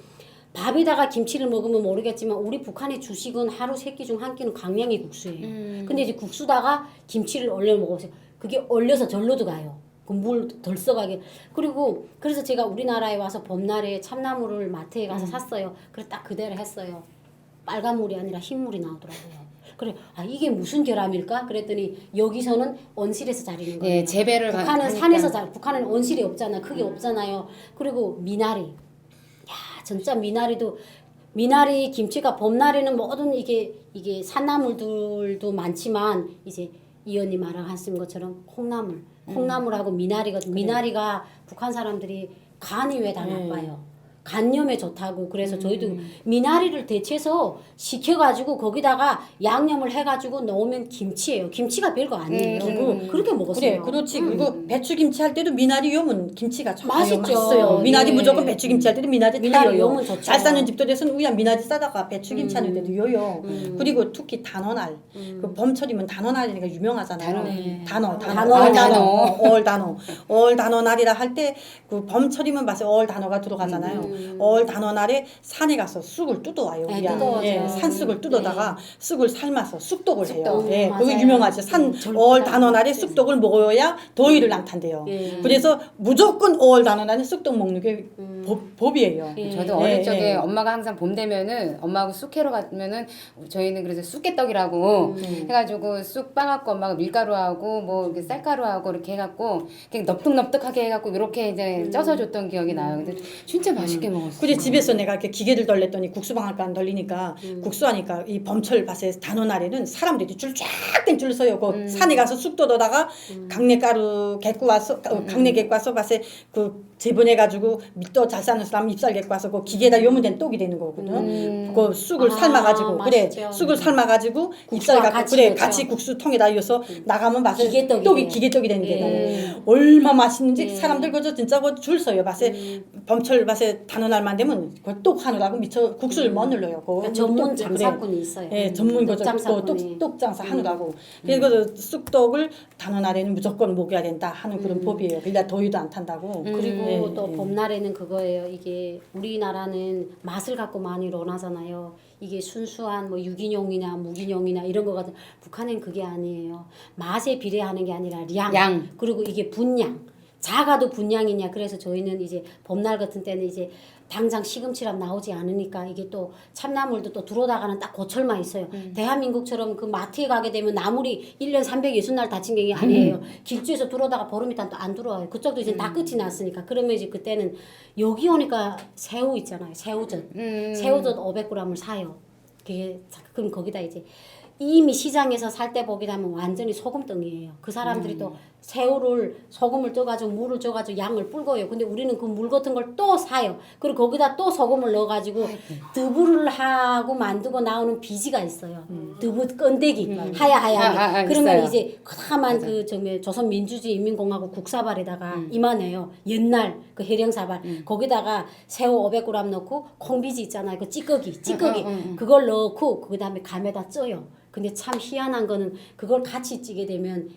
밥에다가 김치를 먹으면 모르겠지만 우리 북한의 주식은 하루 3끼 중 1끼는 강냉이 국수예요. 근데 이제 국수다가 김치를 얼려 먹으세요. 그게 얼려서 절로도 가요. 그 물 덜 써가게. 그리고 그래서 제가 우리나라에 와서 봄날에 참나물을 마트에 가서 샀어요. 그래서 딱 그대로 했어요. 빨간 물이 아니라 흰 물이 나오더라고요. 그래, 아 이게 무슨 결함일까? 그랬더니 여기서는 온실에서 자리는 거예요. 예, 재배를 북한은 하니까. 산에서 북한은 온실이 없잖아. 그게 없잖아요. 그리고 미나리. 진짜 미나리 김치가 봄날에는 모든 이게 산나물들도 많지만 이제 이 언니 말하신 것처럼 콩나물하고 미나리거든. 미나리가 북한 사람들이 간이 왜 다 나빠요? 간염에 좋다고. 그래서 저희도 미나리를 데쳐서 식혀가지고 거기다가 양념을 해가지고 넣으면 김치예요. 김치가 별거 아니에요. 그렇게 먹었어요. 그래, 그렇지. 그리고 배추김치 할 때도 미나리 요면 김치가 좋아요. 맛있죠. 맛있어요. 미나리 예. 무조건 배추김치 할 때도 미나리 미나리 타요. 요면 좋죠. 잘 싸는 집들에서는 우야 미나리 싸다가 배추김치 하는 데도 요요. 그리고 특히 단어날. 그 봄철이면 단어날이니까 유명하잖아요. 올 단어날이라 할 때 그 봄철이면 맛에 올 단어가 들어가잖아요. 올 단어날에 산에 가서 쑥을 뜯어와요. 네, 우야. 뜯어와서. 예, 산쑥을 뜯어다가 쑥을 삶아서 쑥떡을 해요. 쑥떡. 예, 그거 맞아요. 유명하죠. 올 단어날에 쑥떡을 먹어야 더위를 안 탄대요. 그래서 무조건 5월 단어날에 쑥떡 먹는 게 법이에요. 저도 어릴 적에 엄마가 항상 봄 되면은 엄마하고 쑥 캐러 가면은 저희는 그래서 쑥개떡이라고 해가지고 쑥 빠갖고 엄마가 밀가루하고 뭐 이렇게 쌀가루하고 이렇게 해갖고 그냥 넙득넙득하게 해갖고 이렇게 이제 쪄서 줬던 기억이 나요. 근데 진짜 맛있게 먹었어요. 그래 집에서 내가 이렇게 기계를 돌렸더니 국수방앗간 안 돌리니까 국수하니까 이 봄철 밭에 단오날에는 사람들이 줄 쫙 된 줄 서요. 그 산에 가서 쑥 뜯어다가 강내가루 갖고 와서 강내 갖고 와서 밭에 그 재분해가지고 밀도 잘 싸는 사람 잎살 갖고 와서 그 기계에다 요문된 떡이 되는 거거든. 그 쑥을 삶아가지고 그래 맛있죠. 쑥을 삶아가지고 잎살 갖고 같이 그래 넣죠. 같이 국수 통에다 넣어서 나가면 맛에 기계떡이 떡이 돼요. 기계떡이 되는 게 얼마 맛있는지 사람들 그저 진짜 그 줄 서요. 밭에 봄철 밭에 단오날만 되면 그 떡 하느라고 미처 국수를 못 눌러요. 그러니까 전문 장사꾼이 있어요. 예, 전문 거저 장사꾼이. 떡 장사 하느라고. 그래서 쑥떡을 단오날에는 무조건 먹여야 된다 하는 그런 법이에요. 그러니까 더위도 안 탄다고. 그리고 예, 또 예. 봄날에는 그거예요. 이게 우리나라는 맛을 갖고 많이 논하잖아요. 이게 순수한 뭐 유기농이나 무기농이나 이런 거 같은 북한은 그게 아니에요. 맛에 비례하는 게 아니라 양. 그리고 이게 분량. 작아도 분량이냐. 그래서 저희는 이제 봄날 같은 때는 이제 당장 시금치랑 나오지 않으니까 이게 또 참나물도 또 들어오다가는 딱 고철만 있어요. 대한민국처럼 그 마트에 가게 되면 나물이 1년 360날 다친 게 아니에요. 길주에서 들어오다가 보름 있다 또 안 들어와요. 그쪽도 이제 다 끝이 났으니까. 그러면 이제 그때는 여기 오니까 새우 있잖아요. 새우젓. 새우젓 500g을 사요. 그럼 거기다 이제 이미 시장에서 살 때 보게 되면 완전히 소금덩이에요. 그 사람들이 또 새우를 소금을 떠가지고 물을 줘가지고 양을 불고요. 근데 우리는 그 물 같은 걸 또 사요. 그리고 거기다 또 소금을 넣어가지고 두부를 하고 만들고 나오는 비지가 있어요. 두부 건더기 하야. 그러면 있어요. 이제 까만 그 조선 민주주의 인민공화국 국사발에다가 이만해요. 옛날 그 해령사발 거기다가 새우 500g 넣고 콩비지 있잖아요. 그 찌꺼기 그걸 넣고 그다음에 감에다 쪄요. 근데 참 희한한 거는 그걸 같이 찌게 되면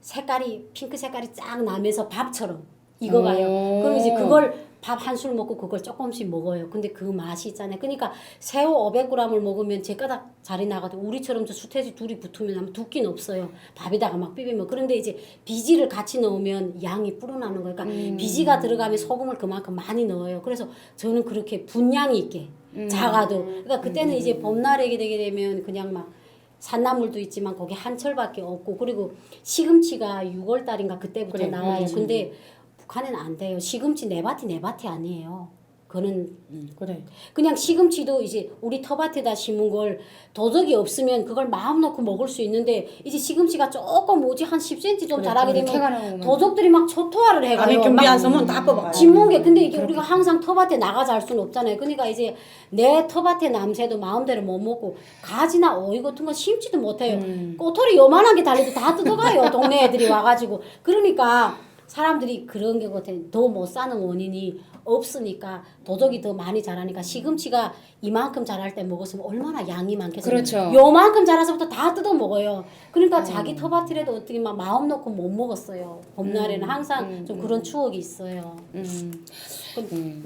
색깔이 핑크 색깔이 쫙 나면서 밥처럼 익어가요. 그럼 이제 그걸 밥 한 술 먹고 그걸 조금씩 먹어요. 근데 그 맛이 있잖아요. 그러니까 새우 500g을 먹으면 제 까닥 자리 나가도 우리처럼 저 수태지 둘이 붙으면 두 끼는 없어요. 밥에다가 막 비비면. 그런데 이제 비지를 같이 넣으면 양이 불어나는 거예요. 그러니까 비지가 들어가면 소금을 그만큼 많이 넣어요. 그래서 저는 그렇게 분량이 있게 작아도. 그러니까 그때는 이제 봄날에 되게 되면 그냥 막 산나물도 있지만 거기 한철밖에 없고 그리고 시금치가 6월 달인가 그때부터 그래, 나와요. 그렇지. 근데 북한에는 안 돼요. 시금치 네 밭이 아니에요. 그거는 그래. 그냥 시금치도 이제 우리 텃밭에다 심은 걸 도덕이 없으면 그걸 마음 놓고 먹을 수 있는데 이제 시금치가 조금 오지 한 10cm 좀 그래, 자라게 그래. 캐가 되면 나오면. 도적들이 막 초토화를 안에 해가요. 경비 막 안 서면 다 뽑아가요. 진문게 근데 이게 우리가 항상 텃밭에 나가자 할 수는 없잖아요. 그러니까 이제 내 텃밭에 남새도 마음대로 못 먹고 가지나 오이 같은 거 심지도 못해요. 꼬털이 요만한 게 달려도 다 뜯어가요. 동네 애들이 와가지고 그러니까 사람들이 그런 게 같아. 더 못 사는 원인이 없으니까 도적이 더 많이 자라니까 시금치가 이만큼 자랄 때 먹었으면 얼마나 양이 많겠어요. 그렇죠. 요만큼 자라서부터 다 뜯어 먹어요. 그러니까 자기 텃밭이라도 어떻게 막 마음 놓고 못 먹었어요. 봄날에는 항상 좀 그런 추억이 있어요.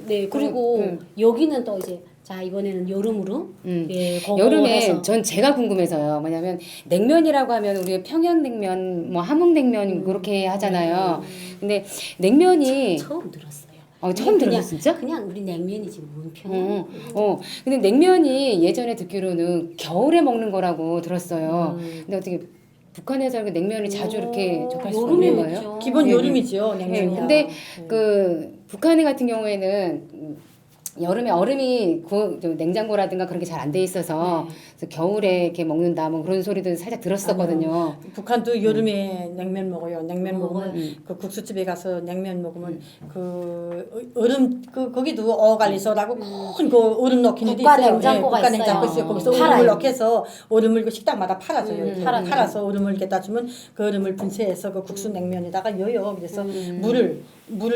네 그리고 여기는 또 이제 자 이번에는 여름으로 예, 그거 여름에 해서. 전 제가 궁금해서요. 뭐냐면 냉면이라고 하면 우리 평양냉면, 뭐 함흥냉면 그렇게 하잖아요. 근데 냉면이 처음 들었어요. 처음 그냥- 들었어 진짜? 그냥 우리 냉면이지 뭔 평양. 근데 냉면이 예전에 듣기로는 겨울에 먹는 거라고 들었어요. 근데 어떻게 북한에서 그 냉면을 자주 이렇게 접할 수 여름에 있는 거예요? 먹죠. 기본 네. 여름이죠, 네, 냉면이. 근데 그 북한에 같은 경우에는 여름에 얼음이 좀 냉장고라든가 그런 게 잘 안 돼 있어서 그래서 겨울에 이렇게 먹는다 뭐 그런 소리도 살짝 들었었거든요. 북한도 여름에 냉면 먹어요. 냉면 먹으면 먹어요. 그 국수집에 가서 냉면 먹으면 그 얼음 그 거기도 어갈리서라고 큰 그 얼음 넣기는 데 국가 있어요. 냉장고가 국가 냉장고 있어요. 있어요. 거기서 팔아요. 얼음을 넣게서 얼음을 그 식당마다 팔아줘요. 이렇게. 팔아요. 팔아서 얼음을 갖다 주면 그 얼음을 분쇄해서 그 국수 냉면에다가 넣어요. 그래서 물을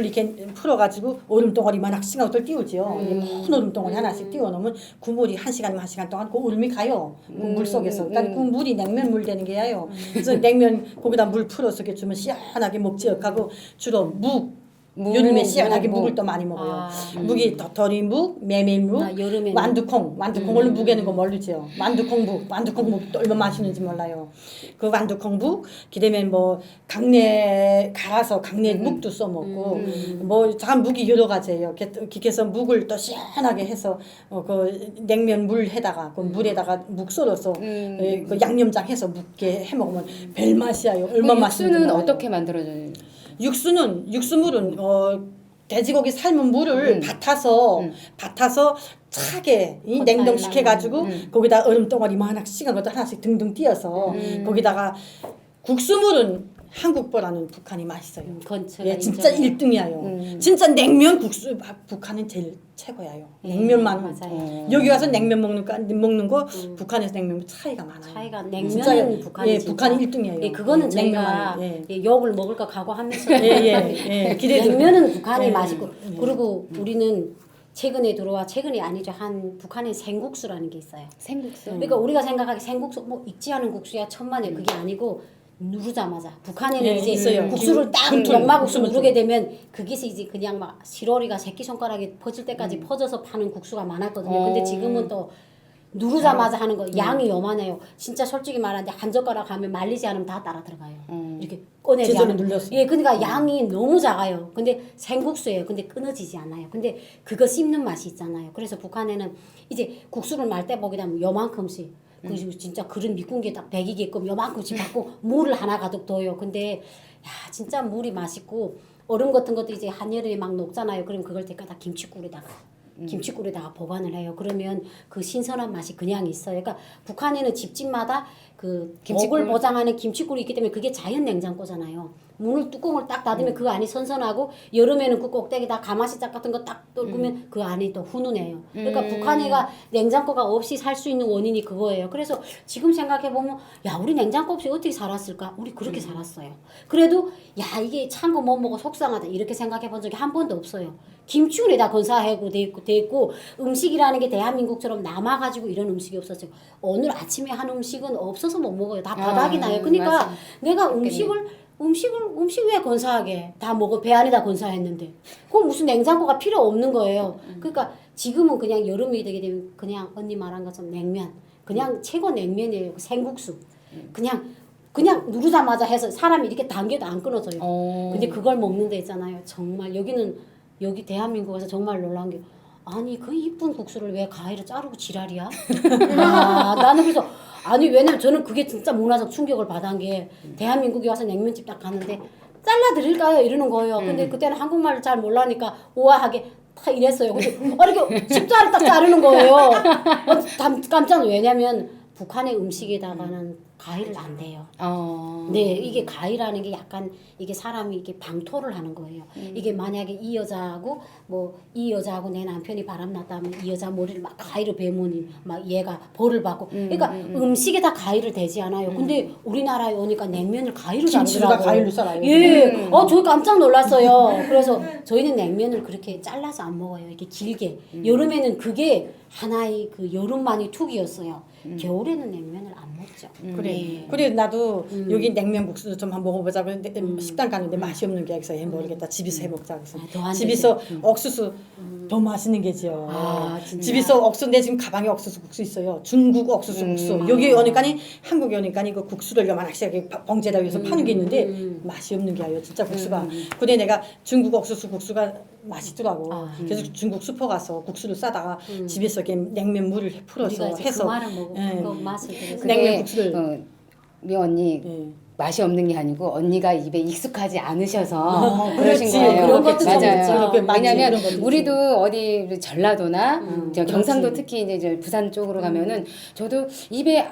이렇게 풀어가지고 얼음 덩어리만 하나씩 띄우죠. 큰 얼음 덩어리 하나씩 띄워놓으면 그 물이 1시간이면 1시간 동안 그 얼음이 가요. 그 물 속에서. 그러니까 그 물이 냉면 물 되는 게예요. 그래서 냉면 거기다 물 풀어서 이렇게 주면 시원하게 먹지하고 주로 여름에 시원하게 묵을 또 많이 먹어요. 아. 묵이 도토리 묵, 메밀묵, 아, 여름에는. 완두콩을 묵에는 거 모르죠. 완두콩묵도 얼마나 맛있는지 몰라요. 그 완두콩묵, 그다음에 뭐 강내 갈아서 강내 묵도 써 먹고 뭐 참 묵이 여러 가지예요. 그래서 묵을 또 시원하게 해서 그 냉면 물에다가 그 물에다가 묵 썰어서 그 양념장 해서 묵게 해 먹으면 별 맛이야요. 얼마나 맛있는지 육수는 몰라요. 어떻게 만들어져요? 육수물은 돼지고기 삶은 물을 밭아서 차게 이 냉동시켜 가지고 거기다 얼음 덩어리만 하나씩 것도 하나씩 등등 띄어서 거기다가 국수물은 한국보다는 북한이 맛있어요. 건처가 예, 진짜 인정해요. 1등이에요. 진짜 냉면 국수 북한은 제일 최고예요. 냉면만 맞아요. 여기 와서 냉면 먹는 거 북한에서 냉면 차이가 많아요. 차이가 진짜, 냉면은 북한이 예, 진짜. 북한이 1등이에요. 예, 그거는 저희가 냉면만은, 예, 욕을 먹을까 각오하면서 예. 기대도 냉면은 북한이 예. 맛있고 그리고 우리는 최근이 아니죠. 한 북한의 생국수라는 게 있어요. 생국수. 그러니까 우리가 생각하기 생국수 뭐 익지 않은 국수야 천만에 그게 아니고 누르자마자 북한에는 예, 이제 있어요. 국수를 딱 금틀, 연마국수 금틀. 누르게 되면 그게서 이제 그냥 막 시로리가 새끼손가락에 퍼질 때까지 퍼져서 파는 국수가 많았거든요. 근데 지금은 또 누르자마자 하는 거 양이 요만해요. 진짜 솔직히 말하는데 한 젓가락 하면 말리지 않으면 다 따라 들어가요. 이렇게 꺼내지 제대로 않으면. 눌렀어. 예, 그러니까 양이 너무 작아요. 근데 생국수예요. 근데 끊어지지 않아요. 근데 그거 씹는 맛이 있잖아요. 그래서 북한에는 이제 국수를 말 때 보게 되면 요만큼씩 그리고 진짜 그릇 미꾼 게 딱 배기게끔 요만큼씩 받고 물을 하나 가득 넣어요. 근데 야 진짜 물이 맛있고 얼음 같은 것도 이제 한여름에 막 녹잖아요. 그럼 그걸 때까지 김치꿀에다가 보관을 해요. 그러면 그 신선한 맛이 그냥 있어요. 그러니까 북한에는 집집마다 그 김치꿀? 목을 보장하는 김치꿀이 있기 때문에 그게 자연 냉장고잖아요. 문을 뚜껑을 딱 닫으면 그 안이 선선하고 여름에는 그 꼭대기다 가마시작 같은 거 딱 뚫으면 그 안이 또 훈훈해요. 그러니까 북한애가 냉장고가 없이 살 수 있는 원인이 그거예요. 그래서 지금 생각해 보면 야 우리 냉장고 없이 어떻게 살았을까? 우리 그렇게 살았어요. 그래도 야 이게 찬 거 못 먹어 속상하다 이렇게 생각해 본 적이 한 번도 없어요. 김치울에다 건사하고 돼 있고 음식이라는 게 대한민국처럼 남아가지고 이런 음식이 없었어요. 오늘 아침에 한 음식은 없어서 못 먹어요. 다 바닥이 나요. 그러니까 맞아. 내가 음식 왜 건사하게 다 먹어 배 안에다 건사했는데 그건 무슨 냉장고가 필요 없는 거예요. 그러니까 지금은 그냥 여름이 되게 되면 그냥 언니 말한 것처럼 냉면 그냥 최고 냉면이에요. 생국수 그냥 누르자마자 해서 사람이 이렇게 당겨도 안 끊어져요. 근데 그걸 먹는 데 있잖아요. 정말 여기 대한민국에서 정말 놀라운 게 아니 그 이쁜 국수를 왜 가위로 자르고 지랄이야? 아, 나는 그래서 아니 왜냐면 저는 그게 진짜 문화적 충격을 받은 게 대한민국에 와서 냉면집 딱 갔는데 잘라드릴까요? 이러는 거예요. 근데 그때는 한국말을 잘 몰라니까 우아하게 다 이랬어요. 근데 이렇게 십자를 딱 자르는 거예요. 깜짝 놀라요. 왜냐면 북한의 음식에다가는 가위를 안 대요. 네, 이게 가위라는 게 약간 이게 사람이 이게 방토를 하는 거예요. 이게 만약에 이 여자하고 뭐 이 여자하고 내 남편이 바람났다면 이 여자 머리를 막 가위로 베무니 막 얘가 벌을 받고. 그러니까 음식에다 가위를 대지 않아요. 근데 우리나라에 오니까 냉면을 가위로 김치도 다 자르더라고요. 가위로 썰어요. 예, 저 깜짝 놀랐어요. 그래서 저희는 냉면을 그렇게 잘라서 안 먹어요. 이렇게 길게. 여름에는 그게 하나의 그 여름만이 툭이었어요. 겨울에는 냉면을 안 먹죠. 그래. 네. 그래 나도 여기 냉면 국수도 좀 한번 먹어보자. 그런데 식당 가는데 맛이 없는 게 있어서 해 모르겠다. 집에서 해 먹자. 그래서 더안 집에서 옥수수 더 맛있는 게죠. 아, 진짜? 집에서 옥수수 내 지금 가방에 옥수수 국수 있어요. 중국 옥수수 국수. 여기 오니까니 한국에 오니까니 그 국수를 요만하게 봉지에다 위해서 파는 게 있는데 맛이 없는 게예요. 진짜 국수가. 근데 내가 중국 옥수수 국수가 맛있더라고. 그래서 중국 슈퍼 가서 국수를 싸다가 집에서 이렇게 냉면 물을 풀어서 우리가 이제 해서 그 말을 먹고 예. 그 맛을 그래서 냉면 국수를 미 언니 예. 맛이 없는 게 아니고 언니가 입에 익숙하지 않으셔서 그러신 그렇지. 거예요. 그런 것도 좀 맞아요. 있죠. 왜냐면 그런 것도 우리도 어디 전라도나 저 경상도 그렇지. 특히 이제 부산 쪽으로 가면은 저도 입에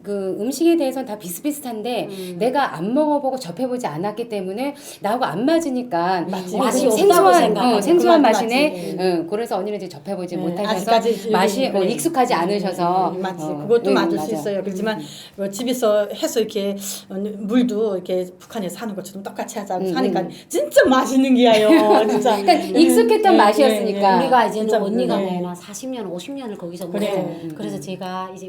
그 음식에 대해서는 다 비슷비슷한데 내가 안 먹어보고 접해보지 않았기 때문에 나하고 안 맞으니까 맞지. 이게 맛이 좀 없다고 생소한 생각하죠. 생소한 그 맛이네. 맛이. 응, 그래서 언니는 이제 접해보지 못하셔서 아직까지 맛이 그래. 익숙하지 않으셔서 맞지. 어, 그것도 응, 맞을 맞아. 수 있어요. 그렇지만 뭐 집에서 해서 이렇게 물도 이렇게 북한에 사는 것처럼 똑같이 하자고 사니까 진짜 맛있는 게야요. 진짜. 그러니까 익숙했던 맛이었으니까. 우리가 이제는 진짜, 언니가 네. 내나 40년, 50년을 거기서 그래. 먹어요. 그래서 제가 이제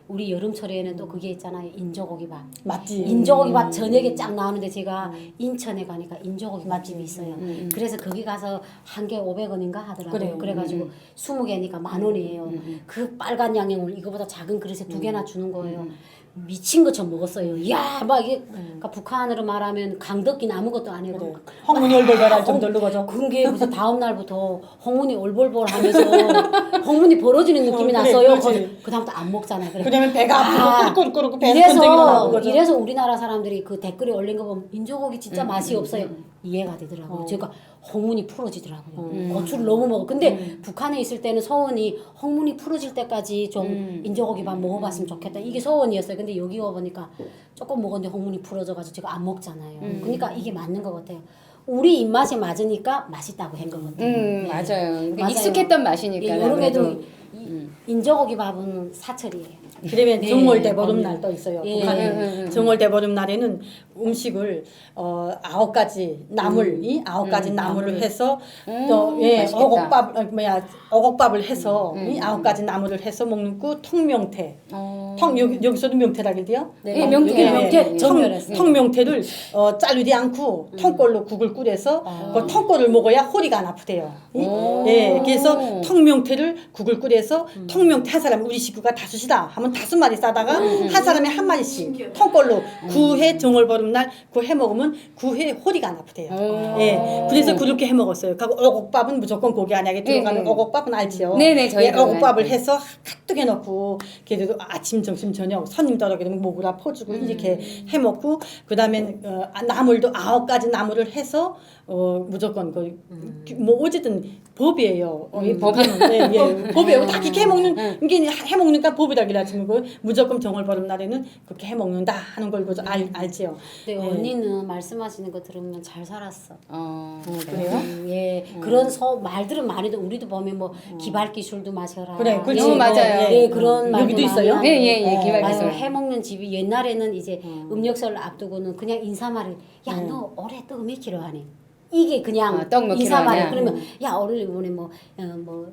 우리 여름철에는 또 그게 있잖아요. 인조고기밥. 맞지. 인조고기밥 저녁에 쫙 나오는데 제가 인천에 가니까 인조고기 맛집이 있어요. 그래서 거기 가서 한 개 500원인가 하더라고요. 그래. 그래가지고 20개니까 10,000원이에요. 그 빨간 양념을 이거보다 작은 그릇에 2개나 주는 거예요. 미친 것처럼 먹었어요. 이야, 막 이게 그러니까 북한으로 말하면 강덕기는 아무것도 안 해도 그래. 홍문이 올돌돌할 정도로 거죠. 그게 무슨 다음 날부터 홍문이 올볼볼 하면서 홍문이 벌어지는 느낌이 그래, 났어요. 그렇지. 그 다음부터 안 먹잖아요. 그래. 그러면 배가 아프고 꾸룩꾸룩 배는 끈적이고 나고 그죠. 이래서 우리나라 사람들이 그 댓글에 올린 거 보면 인조고기 진짜 맛이 없어요. 이해가 되더라고요. 제가 홍문이 풀어지더라고요. 고추를 너무 먹어. 근데 북한에 있을 때는 서원이 홍문이 풀어질 때까지 좀 인조고기밥 먹어봤으면 좋겠다. 이게 서원이었어요. 근데 여기 와 보니까 조금 먹었는데 홍문이 풀어져가지고 제가 안 먹잖아요. 그러니까 이게 맞는 것 같아요. 우리 입맛에 맞으니까 맛있다고 한 것 같아요. 맞아요. 그러니까 맞아요. 익숙했던 맛이니까. 예, 여름에도 인조고기밥은 사철이에요. 그러면 네. 정월 대보름날 또 있어요. 예. 북한에 정월 대보름날에는 음식을 9가지 나물, 이 9가지 나물을 해서 또 맛있겠다. 어곡밥을 해서 이 9가지 나물을 해서 먹는 그 통명태. 여기서도 명태라 그래요? 네, 명태. 명태 정렬했어요. 통명태를 자르지 않고 통꼴로 국을 끓여서 그 통꼴을 먹어야 허리가 안 아프대요. 예, 그래서 통명태를 국을 끓여서 통명태 한 사람 우리 식구가 5이다 하면 5마리 싸다가 한 사람에 한 마리씩 통꼴로 9회 정월보름날 그 해 먹으면 9회 허리가 안 아프대요. 예, 그래서 그렇게 해 먹었어요. 그리고 어곡밥은 무조건 고기 안에 들어가는 어곡밥은 알지요. 네네, 저희도 어곡밥을 해서 가득 해놓고 그래도 아침, 점심, 저녁 손님 떨어게 되면 먹으라 퍼주고 이렇게 해 먹고 그 다음에 나물도 9가지 나물을 해서 무조건 뭐 어쨌든 법이에요. 이 법은 예, 법이에요. 다 그렇게 해 먹는 이게 해 먹으니까 법이라 그래야지 뭐 무조건 정월보름 날에는 그렇게 해 먹는다 하는 걸 그저 알지요. 네, 언니는 말씀하시는 거 들으면 잘 살았어. 그래요? 예, 그런 말들은 많이도 우리도 보면 뭐 기발 기술도 마셔라. 그래, 그렇지. 너무 맞아요. 예, 그런 말도 여기도 있어요? 많이 네, 하는데, 기발 아유, 기술. 해먹는 집이 옛날에는 이제 음력설 앞두고는 그냥 인사말을 야 너 올해 떡 몇 킬로 하니? 이게 그냥 떡몇 킬로 인사말이에요. 하냐? 그러면 야 오늘 이번에 뭐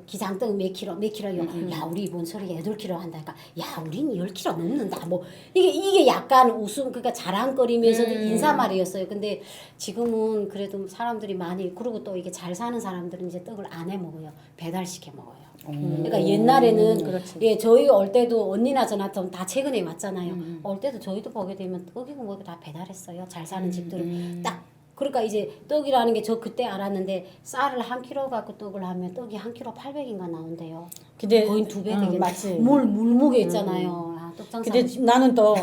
기장떡 몇 킬로요? 야 우리 이번 설에 8킬로 한다니까. 야 우린 10킬로 넘는다. 뭐 이게 약간 웃음 그러니까 자랑거리면서도 인사말이었어요. 근데 지금은 그래도 사람들이 많이 그리고 또 이게 잘 사는 사람들은 이제 떡을 안 해 먹어요. 배달시켜 먹어요. 그러니까 옛날에는 예 저희 올 때도 언니나 저나 다 최근에 왔잖아요. 올 때도 저희도 보게 되면 떡이고 뭐고 다 배달했어요. 잘 사는 집들은 딱 그러니까 이제 떡이라는 게 저 그때 알았는데 쌀을 1kg 갖고 떡을 하면 떡이 1kg 800인가 나온대요. 근데 거의 2배 되겠네. 맞지. 물무게 있잖아요. 떡장 근데 사고 싶어. 나는 또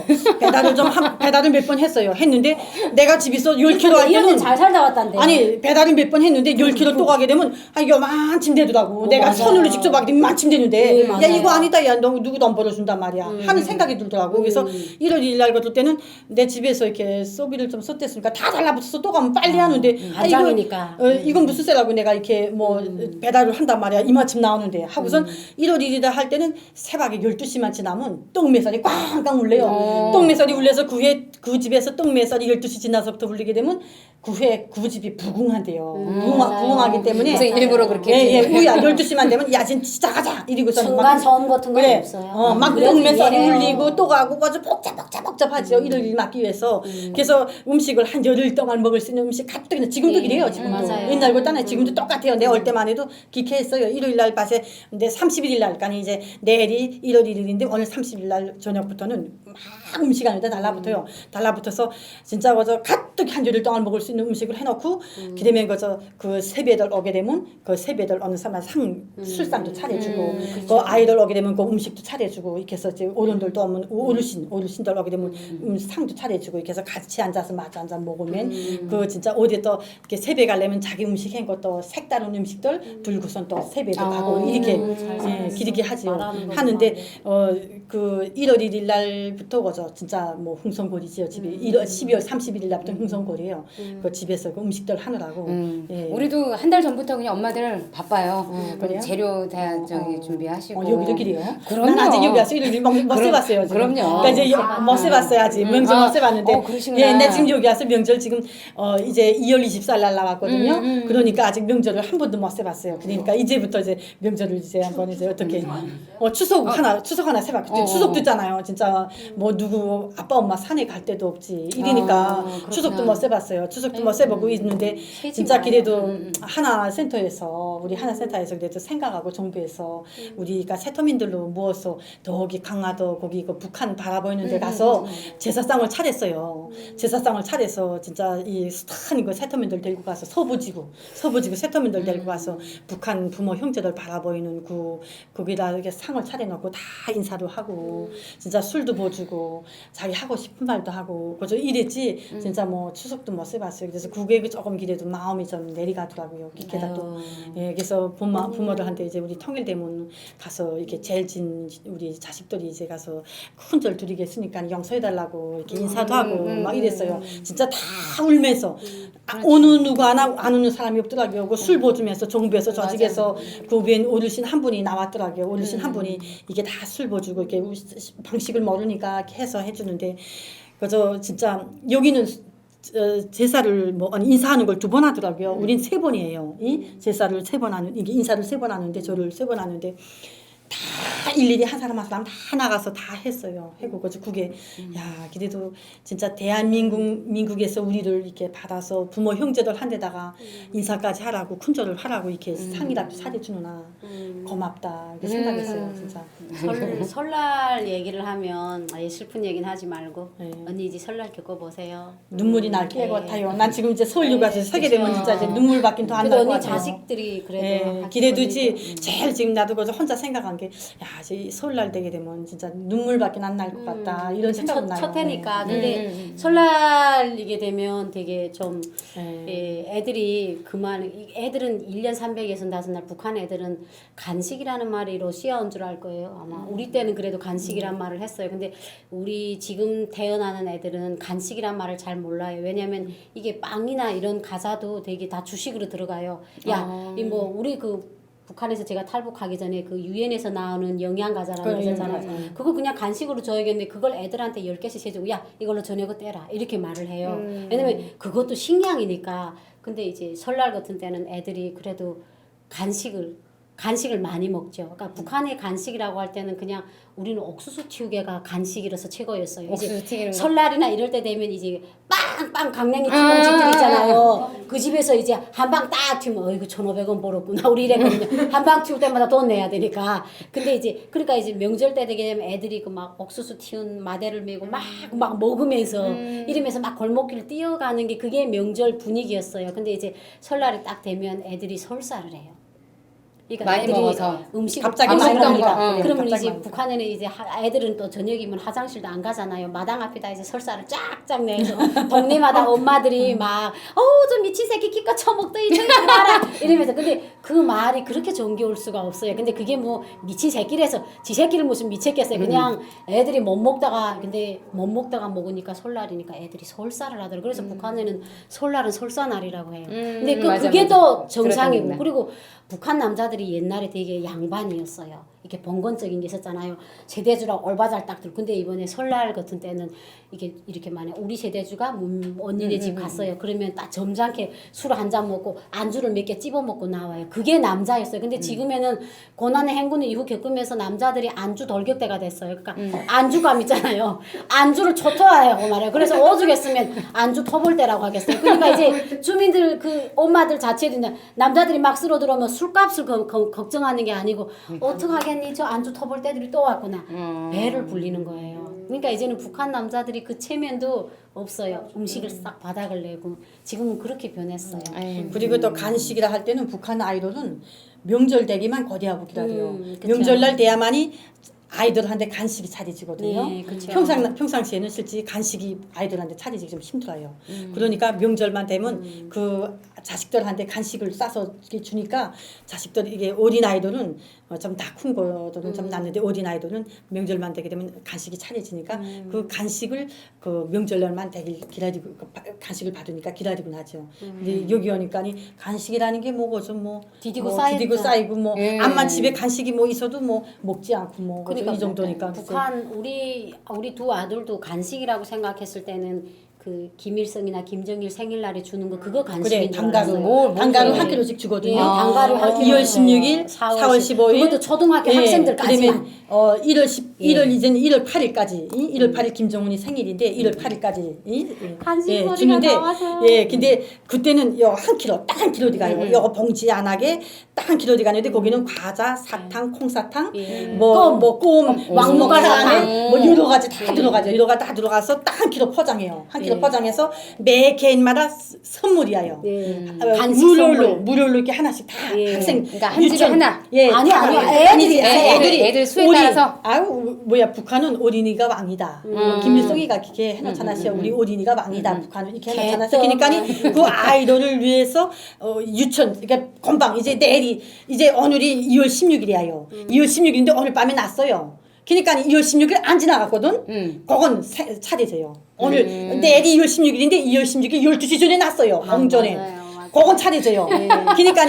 배달을 몇 번 했어요. 했는데 내가 집에서 10kg 할 이런 때는 잘 살다 왔단데. 아니 배달을 몇 번 했는데 10kg 또 가게 되면 요만침 되더라고. 내가 맞아. 손으로 직접 하기 이만침 되는데 네, 야 맞아요. 이거 아니다. 야 너 누구도 안 벌어준단 말이야. 하는 생각이 들더라고. 그래서 1월 1일 날 그럴 때는 내 집에서 이렇게 소비를 좀 썼댔으니까 다 달라붙어서 또 가면 빨리 하는데 반장이니까. 이건 무슨 쎄라고 내가 이렇게 뭐 배달을 한단 말이야. 이만큼 나오는데 하고선 1월 1일에 할 때는 새벽에 12시만 지나면 떡매살이 꽝꽝 울려요. 떡매살이 울려서 그 집에서 떡매살이 12시 지나서부터 울리게 되면 그 집이 부궁한대요. 부궁하기 때문에 그래서 일부러 그렇게 예, 우야 12시만 되면 야 진짜 가자 이러고서 중간 저음 같은 건 그래. 없어요. 막 그래도 떡매살이 이해해요. 울리고 또 가고 아주 복잡하죠. 1월 1일 맞기 위해서. 그래서 음식을 한 열흘 동안 먹을 수 있는 음식 가뜩이나 지금도 이래요. 지금도. 맞아요. 옛날보다는 지금도 똑같아요. 내 올 때만 해도 기캐했어요. 1일 날 밤에 근데 31일 날까지 이제 내일이 1월 1일인데 오늘 30일 날 저녁부터는 막 음식 안에다 달라붙어요. 달라붙어서 진짜 그저 가뜩 한 열흘 동안 먹을 수 있는 음식을 해놓고 그다음에 그 세배들 오게 되면 그 세배들 어느 사람 술상도 차려주고 그 아이들 오게 되면 그 음식도 차려주고 이렇게 해서 이제 어른들도 오면 어르신들 오게 되면 상도 차려주고 이렇게 해서 같이 앉아서 마주 앉아 먹으면 그 진짜 어디 또 이렇게 세배 가려면 자기 음식 한 것도 색다른 음식들 들고선 또 세배도 가고 이렇게 기르게 하지요. 말하는 거 하는데 그 1월 1일 날부터 그저 진짜 뭐 흥성골이지요. 집이 12월 31일 날부터 흥성골이에요. 그 집에서 그 음식들 하느라고. 예. 우리도 한 달 전부터 그냥 엄마들 바빠요. 그래요? 재료 다 저기 준비하시고. 여기도 길이요? 그럼요. 난 아직 여기 와서 이를 못 써봤어요. 지금. 그럼요. 그러니까 이제 못 써봤어요 아직. 명절 못 써봤는데. 그러시구나. 예, 나 지금 여기 와서 명절 지금 이제 2월 24일 날 나왔거든요. 그러니까 아직 명절을 한 번도 못 써봤어요. 그러니까 이제부터 이제 명절을 이제 한번 이제 어떻게 추석 하나 세봤. 추석도 있잖아요. 진짜 뭐 누구 아빠 엄마 산에 갈 데도 없지. 이러니까 그렇구나. 추석도 못 써봤어요. 추석도 못 써보고 있는데 진짜 그래도 하나센터에서 우리 하나센터에서 그래도 생각하고 정부에서 우리가 세터민들로 모아서 저기 강화도 거기 그 북한 바라보이는 데 가서 제사상을 차렸어요. 제사상을 차려서 진짜 이 스탄 그 세터민들 데리고 가서 서부지구 세터민들 데리고 가서 북한 부모 형제들 바라보이는 거기다 이렇게 상을 차려놓고 다 인사도 하고 진짜 술도 보주고 자기 하고 싶은 말도 하고 그저 이랬지 진짜 뭐 추석도 못 써봤어요. 그래서 그게 조금 기대도 마음이 좀 내리가더라고요. 기계다 또 예, 그래서 부모들한테 이제 우리 통일대문 가서 이렇게 제일 진 우리 자식들이 이제 가서 큰절 드리겠으니까 용서해달라고 이렇게 인사도 하고 막 이랬어요. 진짜 다 울면서 어느 누구 안 오는 사람이 없더라고요. 그 술 보주면서 정부에서 조직에서 그 웬 어르신 한 분이 나왔더라고요. 어르신 한 분이 이게 다 술 보주고 이렇게 방식을 모르니까 이렇게 해서 해주는데 그저 진짜 여기는 제사를 아니 인사하는 걸 2번 하더라고요. 우린 3번이에요. 이 제사를 3번 하는 이게 인사를 3번 하는데 저를 3번 하는데 다 일일이 한 사람 다 나가서 다 했어요. 하고 그게 야 그래도 진짜 대한민국에서 우리를 이렇게 받아서 부모 형제들 한 데다가 인사까지 하라고 큰절을 하라고 이렇게 상이라도 차려주느나 고맙다 이렇게 생각했어요. 진짜. 설날 얘기를 하면 슬픈 얘기는 하지 말고 네. 언니 이제 설날 겪어보세요. 눈물이 날 게 같아요. 난 지금 이제 서울 가서 서게 되면 진짜 이제 눈물 밖엔 더 안 그래도 날 것 언니 같아요. 자식들이 그래도 예, 기대도지 제일 지금 나도 그저 혼자 생각한 게 야, 이제 설날 되게 되면 진짜 눈물밖에 안 날 것 같다 이런 생각은 나요. 첫 해니까 근데 설날이게 되면 되게 좀 네. 애들이 애들은 1년 365날 북한 애들은 간식이라는 말이 러시아어인 줄 알 거예요 아마. 우리 때는 그래도 간식이란 말을 했어요. 근데 우리 지금 태어나는 애들은 간식이란 말을 잘 몰라요. 왜냐면 이게 빵이나 이런 과자도 되게 다 주식으로 들어가요. 야, 이 뭐 우리 북한에서 제가 탈북하기 전에 그 유엔에서 나오는 영양 과자라는 거 있잖아요. 그거 그냥 간식으로 줘야겠는데 그걸 애들한테 10개씩 해주고 야 이걸로 저녁을 떼라 이렇게 말을 해요. 왜냐면 그것도 식량이니까. 근데 이제 설날 같은 때는 애들이 그래도 간식을 많이 먹죠. 그러니까 북한의 간식이라고 할 때는 그냥 우리는 옥수수 튀우개가 간식이라서 최고였어요. 옥수수 이제 튀기는 거. 설날이나 이럴 때 되면 이제 빵빵 강냉이 튀는 집들 있잖아요. 그 집에서 이제 한 방 딱 튀면 어이구 1,500원 벌었구나. 우리 이랬거든요. 한 방 튀울 때마다 돈 내야 되니까. 근데 이제 그러니까 이제 명절 때 되게 되면 애들이 그 막 옥수수 튀운 마대를 메고 막 먹으면서 이러면서 막 골목길 뛰어가는 게 그게 명절 분위기였어요. 근데 이제 설날이 딱 되면 애들이 설사를 해요. 그러니까 많이 애들이 먹어서. 음식을 갑자기 안 많이 먹으니까. 먹으니까. 그러면 갑자기 이제 많이 북한에는 이제 애들은 또 저녁이면 화장실도 안 가잖아요. 마당 앞에다 이제 설사를 쫙쫙 내서 동네마다 엄마들이 막 어우 저 미친 새끼 기껏 처먹더니 저기 봐라 이러면서 근데 그 말이 그렇게 정겨울 수가 없어요. 근데 그게 뭐 미친 새끼라서 지 새끼를 무슨 미쳤겠어요. 그냥 애들이 못 먹다가 근데 못 먹다가 먹으니까 설날이니까 애들이 설사를 하더라고요. 그래서 북한에는 설날은 설사날이라고 해요. 근데 맞아, 그게 맞아. 또 정상이고 그렇답니다. 그리고 북한 남자들이 옛날에 되게 양반이었어요. 이렇게 번건적인 게 있었잖아요. 세대주랑 올바잘 딱 들고. 근데 이번에 설날 같은 때는 이게 이렇게 만약 우리 세대주가 언니네 집 갔어요. 그러면 딱 점잖게 술 한 잔 먹고 안주를 몇 개 찝어 먹고 나와요. 그게 남자였어요. 근데 지금에는 고난의 행군을 이후 겪으면서 남자들이 안주 돌격대가 됐어요. 그러니까 안주감 있잖아요. 안주를 초토화하고 말해요. 그래서 오죽했으면 안주 터볼 때라고 하겠어요. 그러니까 이제 주민들 그 엄마들 자체도 이제 남자들이 막 쓸어 들어오면 술값을 걱정하는 게 아니고 어떡하겠니 저 안주 터볼 때들이 또 왔구나 배를 불리는 거예요. 그러니까 이제는 북한 남자들이 그 체면도 없어요. 음식을 싹 바닥을 내고 지금은 그렇게 변했어요. 그리고 또 간식이라 할 때는 북한 아이돌은 명절 되기만 거대하고 기다려요. 그쵸. 명절날 돼야만이 아이들한테 간식이 차려지거든요. 네, 그쵸. 평상시에는 실제 간식이 아이들한테 차려지기 좀 힘들어요. 그러니까 명절만 되면 그 자식들한테 간식을 싸서 이렇게 주니까 자식들 이게 어린 아이들은 좀 다 큰 거들은 좀 낫는데 어린 아이들은 명절만 되게 되면 간식이 차려지니까 그 간식을 그 명절날만 되길 기다리고 간식을 받으니까 기다리고 나죠. 근데 여기 오니까니 간식이라는 게 뭐고죠 뭐 디디고 디디고 쌓이고 뭐 예. 암만 집에 간식이 뭐 있어도 뭐 먹지 않고 뭐 그러니까 이 정도니까 북한 우리 두 아들도 간식이라고 생각했을 때는 그 김일성이나 김정일 생일날에 주는 거 그거 간식인 그래 줄 단가루 알았어요. 단가루 네. 한 킬로씩 주거든요. 예, 단가루 한 2월 킬로 16일, 줘요. 4월 15일. 그것도 초등학교 예, 학생들까지만. 그러면 1월 10 예. 1월 이제는 1월 8일까지 1월 8일 김정은이 생일인데 1월 8일까지 간식 소리가 나와서. 예 근데 그때는 한 킬로 딱 한 킬로 가요. 요 봉지 안 하게 딱 한 킬로 가는데 거기는 과자, 사탕, 콩사탕, 예. 뭐껌 왕무가사탕. 뭐 여러 가지 다 들어가죠. 여러 가지 다 들어가서 딱 한 킬로 포장해요. 한 킬로 예. 포장해서 매 개인마다 선물이에요. 예. 간식 무료로 이렇게 하나씩 다 예. 학생 그러니까 한 집에 하나. 예, 아니, 다 아니요. 아니지. 애들 수에 따라서. 아유 뭐야 북한은 어린이가 왕이다. 김일성이가 그렇게 해놓잖아. 우리 어린이가 왕이다. 북한은 이렇게 해놓잖아. 그러니까 그 아이들을 위해서 유치원 그러니까 건방 이제 내일이 이제 오늘이 2월 16일이에요. 2월 16일인데 오늘 밤에 났어요. 그러니까 2월 16일 안 지나갔거든. 그건 차례져요. 오늘 내일이 2월 16일인데 2월 16일 12시 전에 났어요. 공전에. 맞아요. 그건 차려져요. 그러니까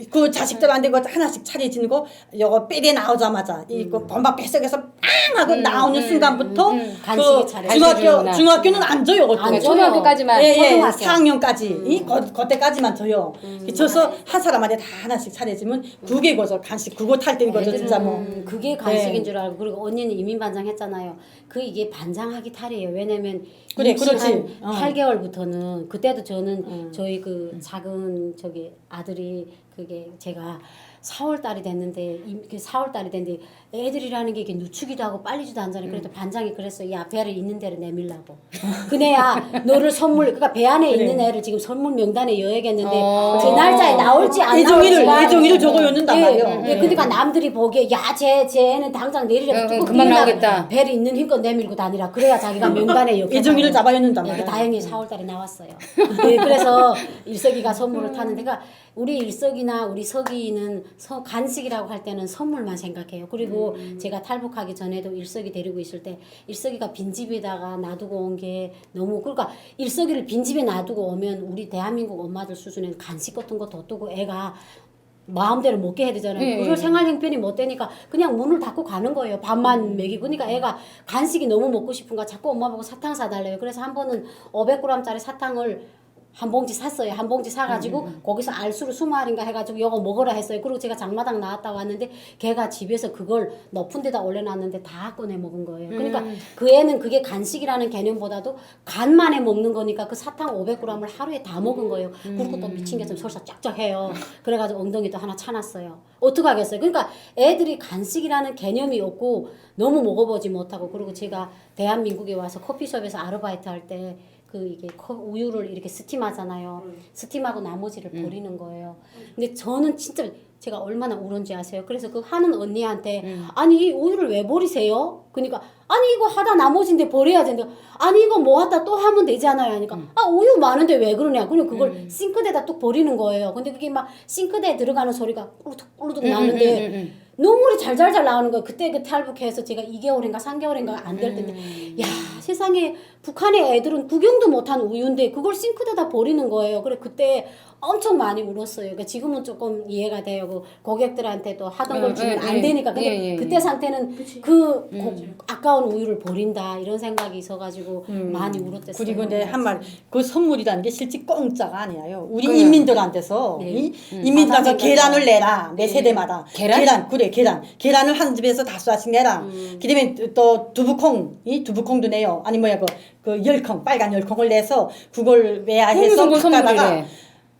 그 자식들한테 그 하나씩 차려지는 거 요거 빼대 나오자마자 이거 범박 뱃속에서 빵 하고 나오는 순간부터 간식이 차려지는구나. 중학교는 안 줘요. 안 줘요. 초등학교까지만. 예, 초등학교. 4학년까지 그때까지만 줘요. 줘서 한 사람한테 다 하나씩 차려지면 그게 거죠. 간식 그거 탈 때는 거죠. 진짜 뭐. 그게 간식인 줄 알고 그리고 언니는 이민 반장 했잖아요. 그 이게 반장하기 탈이에요. 왜냐면 그래, 임시 그렇지. 한 8개월부터는 그때도 저는 저희 그 작은 저기 아들이 그게 제가 4월 달이 됐는데 4월 달이 됐는데 애들이라는 게 이게 늦추기도 하고 빨리지도 않잖아요. 그래도 반장이 그랬어. 야 배를 있는 대로 내밀라고. 그네야 너를 선물 그러니까 배 안에 있는 애를 지금 선물 명단에 넣어야겠는데 제 날짜에 나올지 안 나올지 애정이를 적어놓는단 말이에요. 예, 그러니까 남들이 보기에 야쟤 애는 당장 내리라 뚜껑 금방 띄우려고 나오겠다. 배를 있는 힘껏 내밀고 다니라. 그래야 자기가 명단에 엮여. 애정이를 잡아놓는단 예, 말이에요. 다행히 4월달에 나왔어요. 네, 그래서 일석이가 선물을 타는데, 그러니까 우리 일석이나 우리 석이는 간식이라고 할 때는 선물만 생각해요. 그리고 제가 탈북하기 전에도 일석이 데리고 있을 때 일석이가 빈집에다가 놔두고 온 게 너무 그러니까 일석이를 빈집에 놔두고 오면 우리 대한민국 엄마들 수준에는 간식 같은 거 둬두고 애가 마음대로 먹게 해야 되잖아요. 네. 그걸 생활 형편이 못 되니까 그냥 문을 닫고 가는 거예요. 밥만 먹이고. 그러니까 애가 간식이 너무 먹고 싶은가 자꾸 엄마 보고 사탕 사달래요. 그래서 한 번은 500g짜리 사탕을 한 봉지 샀어요. 한 봉지 사가지고 거기서 알수로 20알인가 해가지고 이거 먹으라 했어요. 그리고 제가 장마당 나왔다 왔는데 걔가 집에서 그걸 높은 데다 올려놨는데 다 꺼내 먹은 거예요. 그러니까 그 애는 그게 간식이라는 개념보다도 간만에 먹는 거니까 그 사탕 500g을 하루에 다 먹은 거예요. 그리고 또 미친 게 있으면 설사 쫙쫙 해요. 그래가지고 엉덩이도 하나 차놨어요. 어떡하겠어요. 그러니까 애들이 간식이라는 개념이 없고 너무 먹어보지 못하고 그리고 제가 대한민국에 와서 커피숍에서 아르바이트 할 때 그 이게 우유를 이렇게 스팀하잖아요. 스팀하고 나머지를 버리는 거예요. 근데 저는 진짜 제가 얼마나 울은지 아세요? 그래서 그 하는 언니한테 아니 이 우유를 왜 버리세요? 그러니까 아니 이거 하다 나머지인데 버려야 되는데 아니 이거 뭐 하다 또 하면 되잖아요. 하니까 아 우유 많은데 왜 그러냐. 그냥 그걸 싱크대에다 뚝 버리는 거예요. 근데 그게 막 싱크대에 들어가는 소리가 꿀뚝꿀뚝 나는데 눈물이 잘잘잘 나오는 거예요. 그때 그 탈북해서 제가 2개월인가 3개월인가 안 될 텐데 야 세상에 북한의 애들은 구경도 못한 우유인데 그걸 싱크대에다 버리는 거예요. 그래 그때 엄청 많이 울었어요. 그러니까 지금은 조금 이해가 돼요. 그 고객들한테도 하던 걸 주면 안 되니까. 근데 그때 상태는 아까운 우유를 버린다 이런 생각이 있어가지고 많이 울었댔어요. 그리고 내 한 말 그 선물이라는 게 실제 공짜가 아니에요. 우리 인민들한테서 네. 인민들한테 계란을 내라 매 세대마다 계란? 그래 계란을 한 집에서 5알씩 내라. 그다음에 또 두부콩도 내요. 아니 뭐야 그 열콩 빨간 열콩을 내서 그걸 외야해서 바꿔다가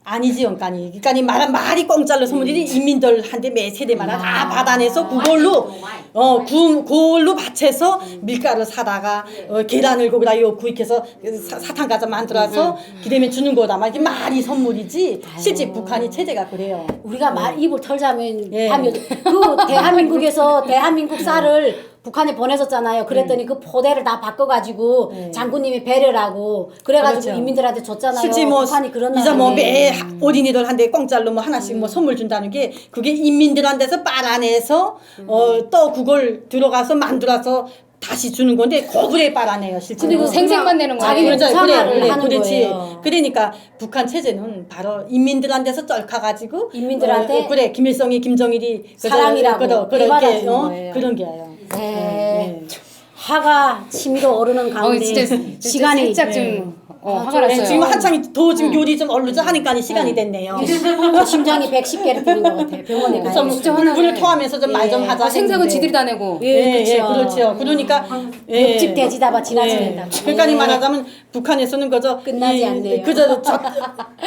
아니지 영까니 그러니까 말이 공짜로 선물이 인민들한테 매 세대마다 다 받아내서 그걸로 받쳐서 밀가루 사다가 계란을 거기다 구입해서 사탕 과자 만들어서 그다음에 주는 거다 막 이게 말이 선물이지 실제 북한이 체제가 그래요. 우리가 입을 털자면 하면 그 대한민국에서 대한민국 쌀을 북한에 보내줬잖아요. 그랬더니 그 포대를 다 바꿔가지고 장군님이 배려라고 그래가지고 그렇죠. 인민들한테 줬잖아요. 실제 뭐 북한이 그런 이제 뭐 나라인데. 매 어린이들한테 공짜로 뭐 하나씩 뭐 선물 준다는 게 그게 인민들한테서 빨아내서 또 그걸 들어가서 만들어서 다시 주는 건데 거부에 빨아내요 실제. 그리고 생색만 내는 거예요. 자기는 부상을 하는 그렇지. 거예요. 그러니까 북한 체제는 바로 인민들한테서 쩔카가지고 인민들한테 그래 김일성이 김정일이 사랑이라고 그렇게 거예요. 그런 게예요. 네. 화가 치밀어 오르는 가운데 진짜 시간이 살짝 좀 화가 났어요. 지금 한창 더 지금 요리 좀 얼르죠 하니까 시간이 됐네요. 저 심장이 110개를 뛰는 것 같아요. 병원에 가요. 진짜 불을 토하면서 좀 말 좀 하자. 생각은 지들이 다 내고. 그렇죠. 그러니까 집 돼지다바 지나치는다. 그러니까 말하자면 북한에서는 그저 끝나지 않네요. 그저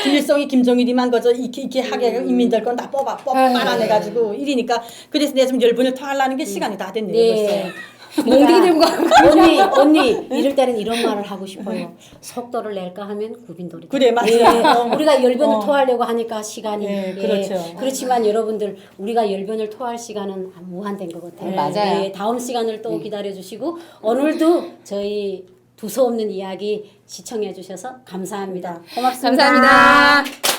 김일성이 김정일이만 그저 이렇게 하게 인민들 건 다 빨아내가지고 이리니까 그래서 내가 좀 열분을 토하려는 게 시간이 다 됐네요. 벌써. 몽둥이 들고 가고. 언니 이럴 때는 이런 말을 하고 싶어요. 속도를 낼까 하면 구빈돌이. 그래 맞아요. 우리가 열변을 토하려고 하니까 시간이 그렇죠. 그렇지만 여러분들 우리가 열변을 토할 시간은 무한된 것 같아요. 맞아요. 다음 시간을 또 기다려주시고 오늘도 저희 두서없는 이야기 시청해 주셔서 감사합니다. 고맙습니다. 감사합니다.